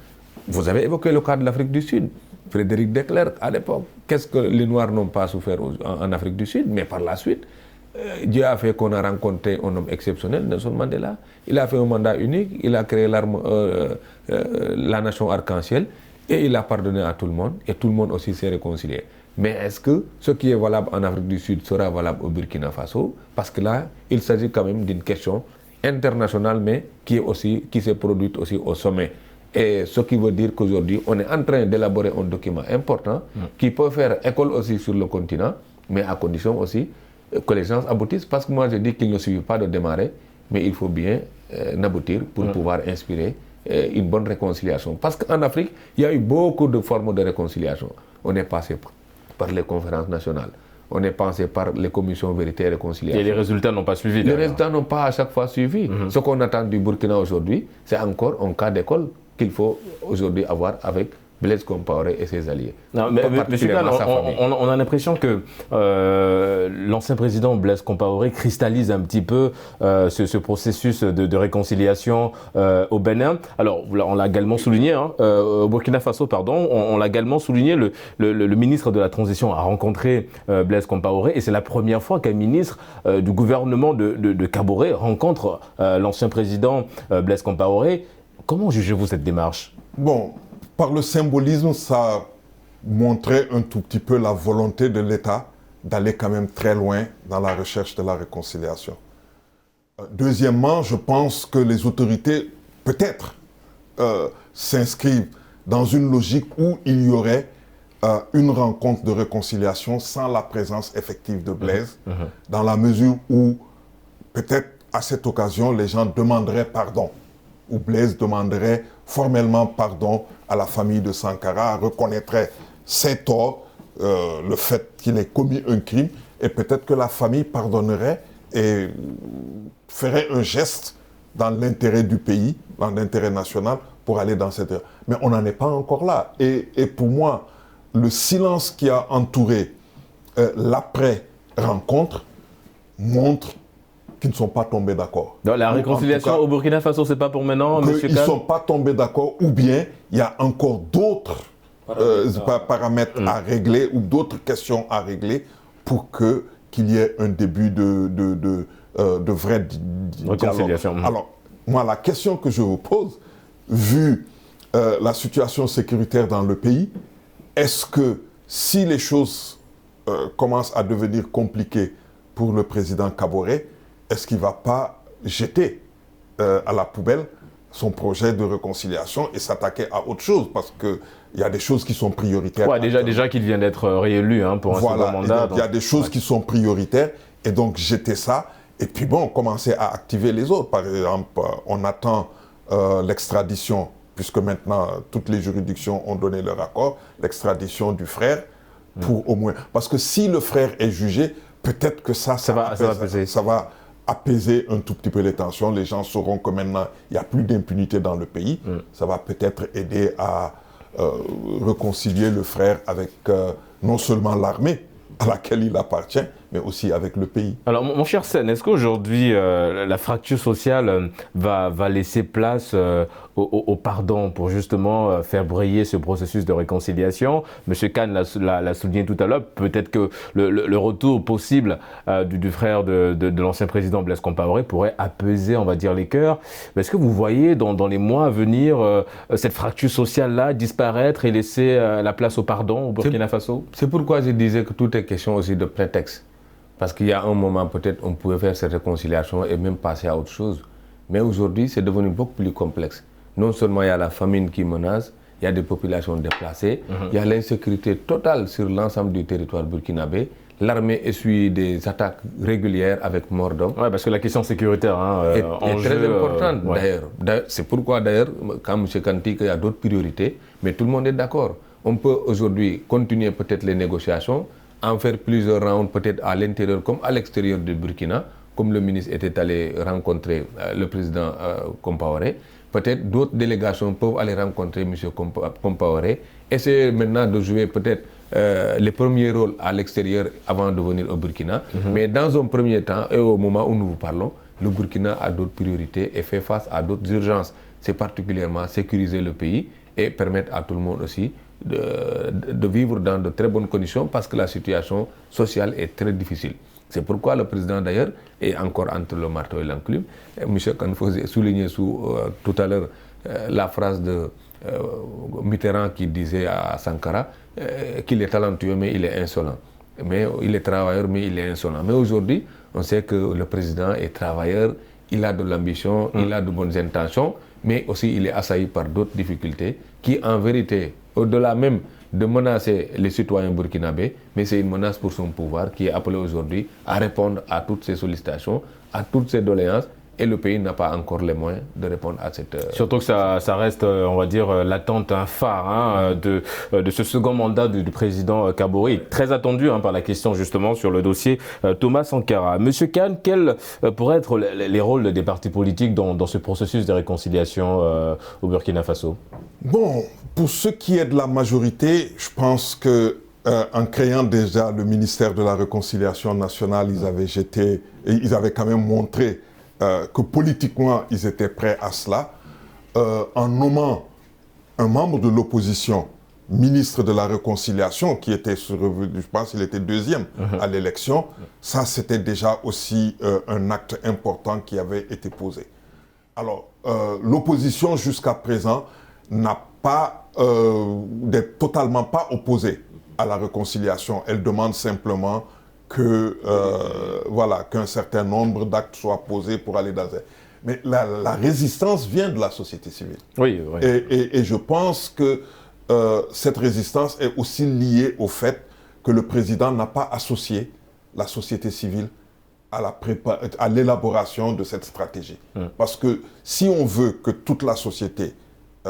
S3: Vous avez évoqué le cas de l'Afrique du Sud. Frédéric de Klerk, à l'époque, qu'est-ce que les Noirs n'ont pas souffert en Afrique du Sud? Mais par la suite, Dieu a fait qu'on a rencontré un homme exceptionnel, Nelson Mandela. Il a fait un mandat unique, il a créé la nation arc-en-ciel et il a pardonné à tout le monde et tout le monde aussi s'est réconcilié. Mais est-ce que ce qui est valable en Afrique du Sud sera valable au Burkina Faso? Parce que là, il s'agit quand même d'une question internationale, mais qui s'est produite aussi au sommet. Et ce qui veut dire qu'aujourd'hui, on est en train d'élaborer un document important qui peut faire école aussi sur le continent, mais à condition aussi que les gens aboutissent. Parce que moi, je dis qu'il ne suffit pas de démarrer, mais il faut bien aboutir pour pouvoir inspirer une bonne réconciliation. Parce qu'en Afrique, il y a eu beaucoup de formes de réconciliation. On est passé par les conférences nationales. On est passé par les commissions vérité et réconciliation.
S1: Et les résultats n'ont pas suivi.
S3: Les résultats n'ont pas à chaque fois suivi. Ce qu'on attend du Burkina aujourd'hui, c'est encore un cas d'école qu'il faut aujourd'hui avoir avec Blaise Compaoré et ses alliés.
S1: Non, mais Monsieur Kane, on a l'impression que l'ancien président Blaise Compaoré cristallise un petit peu ce processus de réconciliation au Bénin. Alors, on l'a également souligné, au Burkina Faso, pardon, on l'a également souligné, le ministre de la Transition a rencontré Blaise Compaoré et c'est la première fois qu'un ministre du gouvernement de Kaboré rencontre l'ancien président Blaise Compaoré. Comment jugez-vous cette démarche?
S2: Bon, par le symbolisme, ça montrait un tout petit peu la volonté de l'État d'aller quand même très loin dans la recherche de la réconciliation. Deuxièmement, je pense que les autorités, peut-être, s'inscrivent dans une logique où il y aurait une rencontre de réconciliation sans la présence effective de Blaise, dans la mesure où, peut-être, à cette occasion, les gens demanderaient pardon, ou Blaise demanderait formellement pardon à la famille de Sankara, reconnaîtrait ses torts, le fait qu'il ait commis un crime, et peut-être que la famille pardonnerait et ferait un geste dans l'intérêt du pays, dans l'intérêt national, pour aller dans cette... Mais on n'en est pas encore là. Et pour moi, le silence qui a entouré l'après-rencontre montre qu'ils ne sont pas tombés d'accord.
S1: La réconciliation au Burkina Faso, c'est pas pour maintenant, M. Kane?
S2: Ils ne sont pas tombés d'accord, ou bien il y a encore d'autres paramètres à régler ou d'autres questions à régler pour qu'il y ait un début de vraie réconciliation. Alors, moi, la question que je vous pose, vu la situation sécuritaire dans le pays, est-ce que si les choses commencent à devenir compliquées pour le président Kaboré, est-ce qu'il ne va pas jeter à la poubelle son projet de réconciliation et s'attaquer à autre chose? Parce qu'il y a des choses qui sont prioritaires.
S1: Ouais, déjà qu'il vient d'être réélu pour un second mandat.
S2: Il y a des choses qui sont prioritaires et donc jeter ça. Et puis bon, commencer à activer les autres. Par exemple, on attend l'extradition, puisque maintenant toutes les juridictions ont donné leur accord, l'extradition du frère pour au moins... Parce que si le frère est jugé, peut-être que ça va apaiser un tout petit peu les tensions. Les gens sauront que maintenant, il n'y a plus d'impunité dans le pays. Ça va peut-être aider à réconcilier le frère avec non seulement l'armée à laquelle il appartient, mais aussi avec le pays.
S1: Alors, mon cher Sen, est-ce qu'aujourd'hui, la fracture sociale va laisser place au pardon pour justement faire briller ce processus de réconciliation? M. Kane l'a souligné tout à l'heure, peut-être que le retour possible du frère de l'ancien président Blaise Compaoré pourrait apaiser, on va dire, les cœurs. Mais est-ce que vous voyez dans les mois à venir cette fracture sociale-là disparaître et laisser la place au pardon au Burkina Faso? C'est
S3: pourquoi je disais que tout est question aussi de prétexte. Parce qu'il y a un moment, peut-être, on pouvait faire cette réconciliation et même passer à autre chose. Mais aujourd'hui, c'est devenu beaucoup plus complexe. Non seulement il y a la famine qui menace, il y a des populations déplacées, il y a l'insécurité totale sur l'ensemble du territoire burkinabé, l'armée essuie des attaques régulières avec mort d'hommes.
S1: Oui, parce que la question sécuritaire
S3: est très importante d'ailleurs. C'est pourquoi d'ailleurs, quand M. Kanti, il y a d'autres priorités, mais tout le monde est d'accord. On peut aujourd'hui continuer peut-être les négociations, en faire plusieurs rounds peut-être à l'intérieur comme à l'extérieur du Burkina, comme le ministre était allé rencontrer le président Compaoré. Peut-être d'autres délégations peuvent aller rencontrer M. Compaoré, essayer maintenant de jouer peut-être les premiers rôles à l'extérieur avant de venir au Burkina. Mais dans un premier temps, et au moment où nous vous parlons, le Burkina a d'autres priorités et fait face à d'autres urgences. C'est particulièrement sécuriser le pays et permettre à tout le monde aussi de vivre dans de très bonnes conditions parce que la situation sociale est très difficile. C'est pourquoi le président d'ailleurs est encore entre le marteau et l'enclume. M. Kane faisait souligner tout à l'heure la phrase de Mitterrand qui disait à Sankara qu'il est talentueux mais il est insolent. Mais il est travailleur mais il est insolent. Mais aujourd'hui, on sait que le président est travailleur, il a de l'ambition, il a de bonnes intentions, mais aussi il est assailli par d'autres difficultés qui en vérité, au-delà même de menacer les citoyens burkinabés, mais c'est une menace pour son pouvoir qui est appelé aujourd'hui à répondre à toutes ces sollicitations, à toutes ces doléances, et le pays n'a pas encore les moyens de répondre à cette...
S1: Surtout que ça reste, on va dire, l'attente phare de ce second mandat du président Kaboré, très attendu par la question justement sur le dossier Thomas Sankara. Monsieur Kane, quels pourraient être les rôles des partis politiques dans ce processus de réconciliation au Burkina Faso? Bon,
S2: pour ce qui est de la majorité, je pense que en créant déjà le ministère de la Réconciliation nationale, ils avaient quand même montré que politiquement, ils étaient prêts à cela. En nommant un membre de l'opposition ministre de la Réconciliation, qui était, je pense qu'il était deuxième à l'élection, ça c'était déjà aussi un acte important qui avait été posé. Alors, l'opposition jusqu'à présent n'a pas, n'est totalement pas opposée à la réconciliation. Elle demande simplement qu'un certain nombre d'actes soient posés pour aller dans un... Mais la résistance vient de la société civile.
S1: Oui.
S2: Et je pense que cette résistance est aussi liée au fait que le président n'a pas associé la société civile à l'élaboration de cette stratégie. Parce que si on veut que toute la société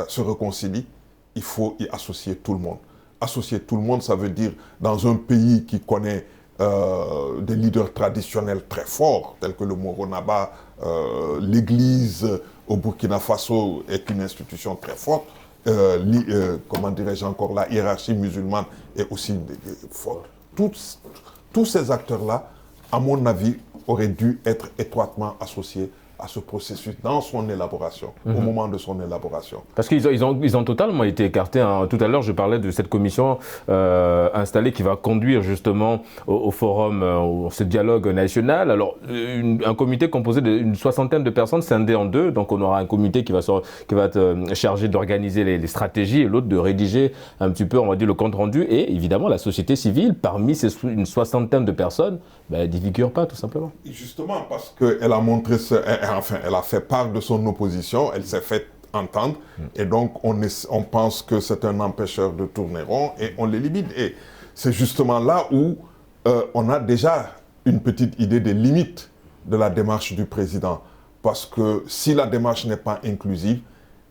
S2: se réconcilie, il faut y associer tout le monde. Associer tout le monde, ça veut dire dans un pays qui connaît des leaders traditionnels très forts, tels que le Moronaba, l'Église au Burkina Faso est une institution très forte. Comment dirais-je encore, la hiérarchie musulmane est aussi forte. Tous ces acteurs-là, à mon avis, auraient dû être étroitement associés à ce processus dans son élaboration, au moment de son élaboration.
S1: Parce qu'ils ont totalement été écartés. Tout à l'heure, je parlais de cette commission installée qui va conduire justement au forum, ce dialogue national. Alors, un comité composé d'une soixantaine de personnes scindé en deux. Donc, on aura un comité qui va être chargé d'organiser les stratégies et l'autre de rédiger un petit peu, on va dire, le compte-rendu. Et évidemment, la société civile, parmi une soixantaine de personnes, elle n'y figure pas, tout simplement.
S2: Justement, parce qu'elle a montré elle a fait part de son opposition, elle s'est fait entendre, et donc on pense que c'est un empêcheur de tourner rond, et on l'élimine. Et c'est justement là où on a déjà une petite idée des limites de la démarche du président. Parce que si la démarche n'est pas inclusive,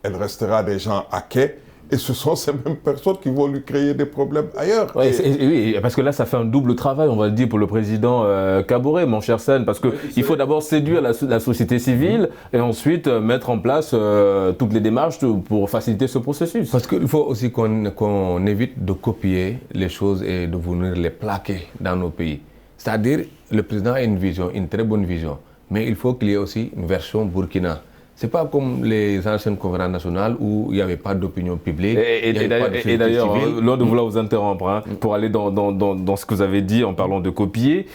S2: elle restera des gens à quai, et ce sont ces mêmes personnes qui vont lui créer des problèmes ailleurs.
S1: Oui, parce que là, ça fait un double travail, on va le dire, pour le président Kaboré, mon cher Sen, parce qu'il faut d'abord séduire la société civile et ensuite mettre en place toutes les démarches pour faciliter ce processus.
S3: Parce qu'il faut aussi qu'on évite de copier les choses et de venir les plaquer dans nos pays. C'est-à-dire, le président a une vision, une très bonne vision, mais il faut qu'il y ait aussi une version Burkina. C'est pas comme les anciennes conférences nationales où il n'y avait pas d'opinion publique.
S1: Et d'ailleurs, loin de vouloir vous interrompre, pour aller dans ce que vous avez dit en parlant de copier,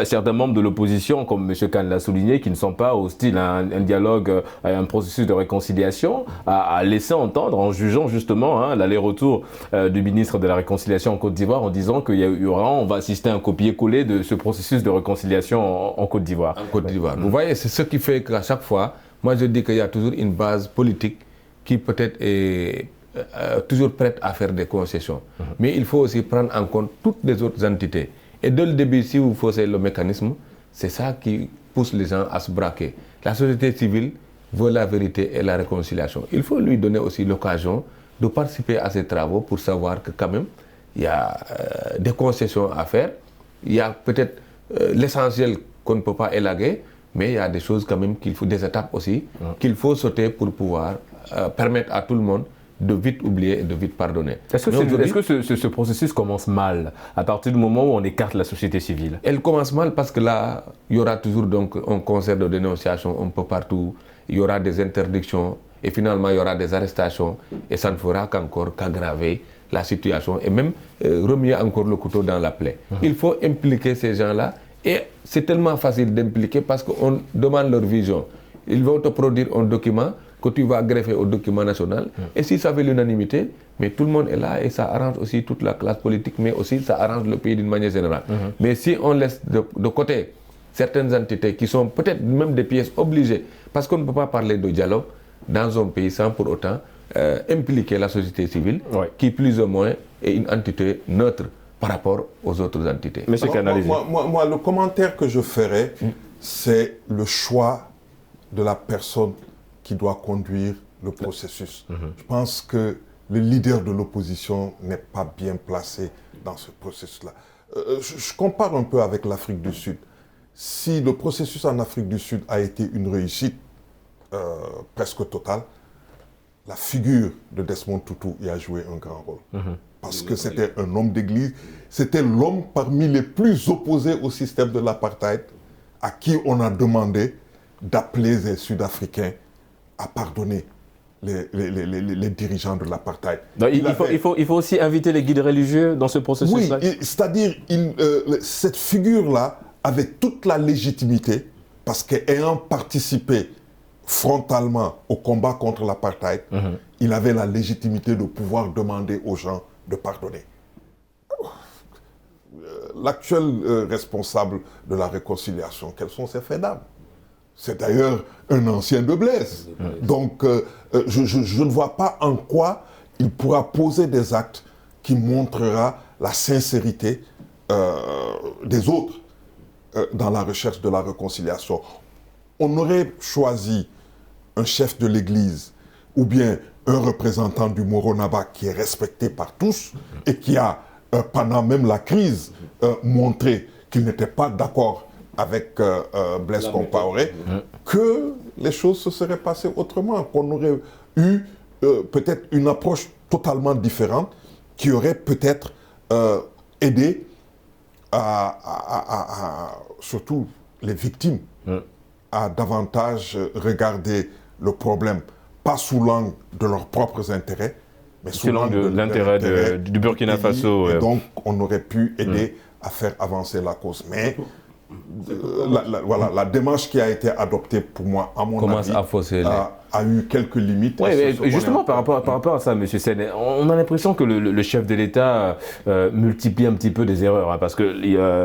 S1: certains membres de l'opposition, comme M. Kane l'a souligné, qui ne sont pas hostiles à un dialogue, à un processus de réconciliation, a laissé entendre, en jugeant justement l'aller-retour du ministre de la Réconciliation en Côte d'Ivoire, en disant on va assister à un copier-coller de ce processus de réconciliation en Côte d'Ivoire.
S3: En Côte d'Ivoire. Vous voyez, c'est ce qui fait qu'à chaque fois, moi, je dis qu'il y a toujours une base politique qui peut-être est toujours prête à faire des concessions. Mais il faut aussi prendre en compte toutes les autres entités. Et dès le début, si vous faussez le mécanisme, c'est ça qui pousse les gens à se braquer. La société civile veut la vérité et la réconciliation. Il faut lui donner aussi l'occasion de participer à ces travaux pour savoir que quand même, il y a des concessions à faire. Il y a peut-être l'essentiel qu'on ne peut pas élaguer, mais il y a des choses quand même qu'il faut, des étapes aussi, qu'il faut sauter pour pouvoir permettre à tout le monde de vite oublier et de vite pardonner.
S1: Est-ce que ce processus commence mal à partir du moment où on écarte la société civile?
S3: Elle commence mal parce que là, il y aura toujours donc un concert de dénonciation un peu partout, il y aura des interdictions et finalement il y aura des arrestations et ça ne fera qu'aggraver la situation et même remuer encore le couteau dans la plaie. Il faut impliquer ces gens-là et c'est tellement facile d'impliquer parce qu'on demande leur vision. Ils vont te produire un document que tu vas greffer au document national. Et si ça fait l'unanimité, mais tout le monde est là et ça arrange aussi toute la classe politique, mais aussi ça arrange le pays d'une manière générale. Mais si on laisse de côté certaines entités qui sont peut-être même des pièces obligées, parce qu'on ne peut pas parler de dialogue dans un pays sans pour autant impliquer la société civile, qui plus ou moins est une entité neutre par rapport aux autres entités.
S1: Monsieur Canalizi.
S2: Moi, le commentaire que je ferais, c'est le choix de la personne qui doit conduire le processus. Je pense que le leader de l'opposition n'est pas bien placé dans ce processus-là. Je compare un peu avec l'Afrique du Sud. Si le processus en Afrique du Sud a été une réussite presque totale, la figure de Desmond Tutu y a joué un grand rôle. Parce que c'était un homme d'église, c'était l'homme parmi les plus opposés au système de l'apartheid, à qui on a demandé d'appeler les Sud-Africains à pardonner les dirigeants de l'apartheid.
S1: Il faut aussi inviter les guides religieux dans ce processus-là.
S2: Oui, c'est-à-dire cette figure-là avait toute la légitimité, parce qu'ayant participé frontalement au combat contre l'apartheid, il avait la légitimité de pouvoir demander aux gens de pardonner. L'actuel responsable de la réconciliation, quels sont ses faits d'âme? C'est d'ailleurs un ancien de Blaise. Donc, je ne vois pas en quoi il pourra poser des actes qui montrera la sincérité des autres dans la recherche de la réconciliation. On aurait choisi un chef de l'Église ou bien un représentant du Moronaba qui est respecté par tous et qui a, pendant même la crise, montré qu'il n'était pas d'accord avec Blaise Compaoré, que les choses se seraient passées autrement, qu'on aurait eu peut-être une approche totalement différente qui aurait peut-être aidé surtout les victimes à davantage regarder le problème, pas sous l'angle de leurs propres intérêts, mais sous l'angle de l'intérêt
S1: du Burkina Faso.
S2: Et donc, on aurait pu aider à faire avancer la cause. Mais la démarche qui a été adoptée, pour moi, à mon avis, a eu quelques limites.
S1: Oui, mais justement, par rapport à ça, M. Sène, on a l'impression que le chef de l'État multiplie un petit peu des erreurs, hein, parce que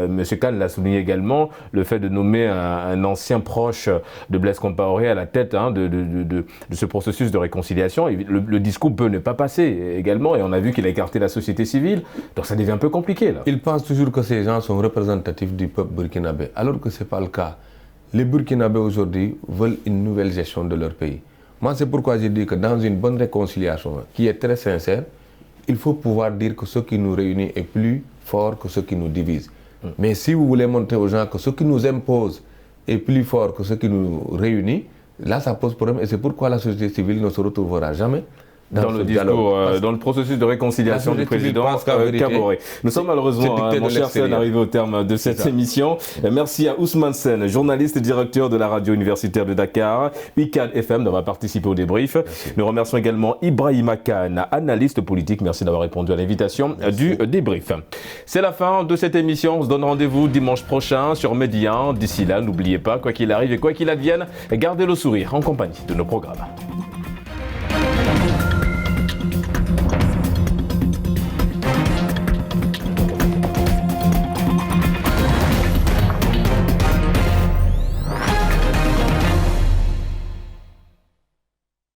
S1: M. Khan l'a souligné également, le fait de nommer un ancien proche de Blaise Compaoré à la tête de ce processus de réconciliation. Le discours peut ne pas passer également, et on a vu qu'il a écarté la société civile, donc ça devient un peu compliqué, là.
S3: Il pense toujours que ces gens sont représentatifs du peuple burkinabé, alors que ce n'est pas le cas. Les Burkinabés aujourd'hui veulent une nouvelle gestion de leur pays. Moi, c'est pourquoi je dis que dans une bonne réconciliation qui est très sincère, il faut pouvoir dire que ce qui nous réunit est plus fort que ce qui nous divise. Mais si vous voulez montrer aux gens que ce qui nous impose est plus fort que ce qui nous réunit, là, ça pose problème. Et c'est pourquoi la société civile ne se retrouvera jamais
S1: dans le discours, dans le processus de réconciliation du président Kaboré. Nous sommes malheureusement, mon cher Sène, arrivés au terme de cette émission. Merci à Ousmane Sène, journaliste et directeur de la radio universitaire de Dakar, UCAD FM, d'avoir participé au débrief. Merci. Nous remercions également Ibrahima Khan, analyste politique. Merci d'avoir répondu à l'invitation du débrief. C'est la fin de cette émission. On se donne rendez-vous dimanche prochain sur Média. D'ici là, n'oubliez pas, quoi qu'il arrive et quoi qu'il advienne, gardez le sourire en compagnie de nos programmes.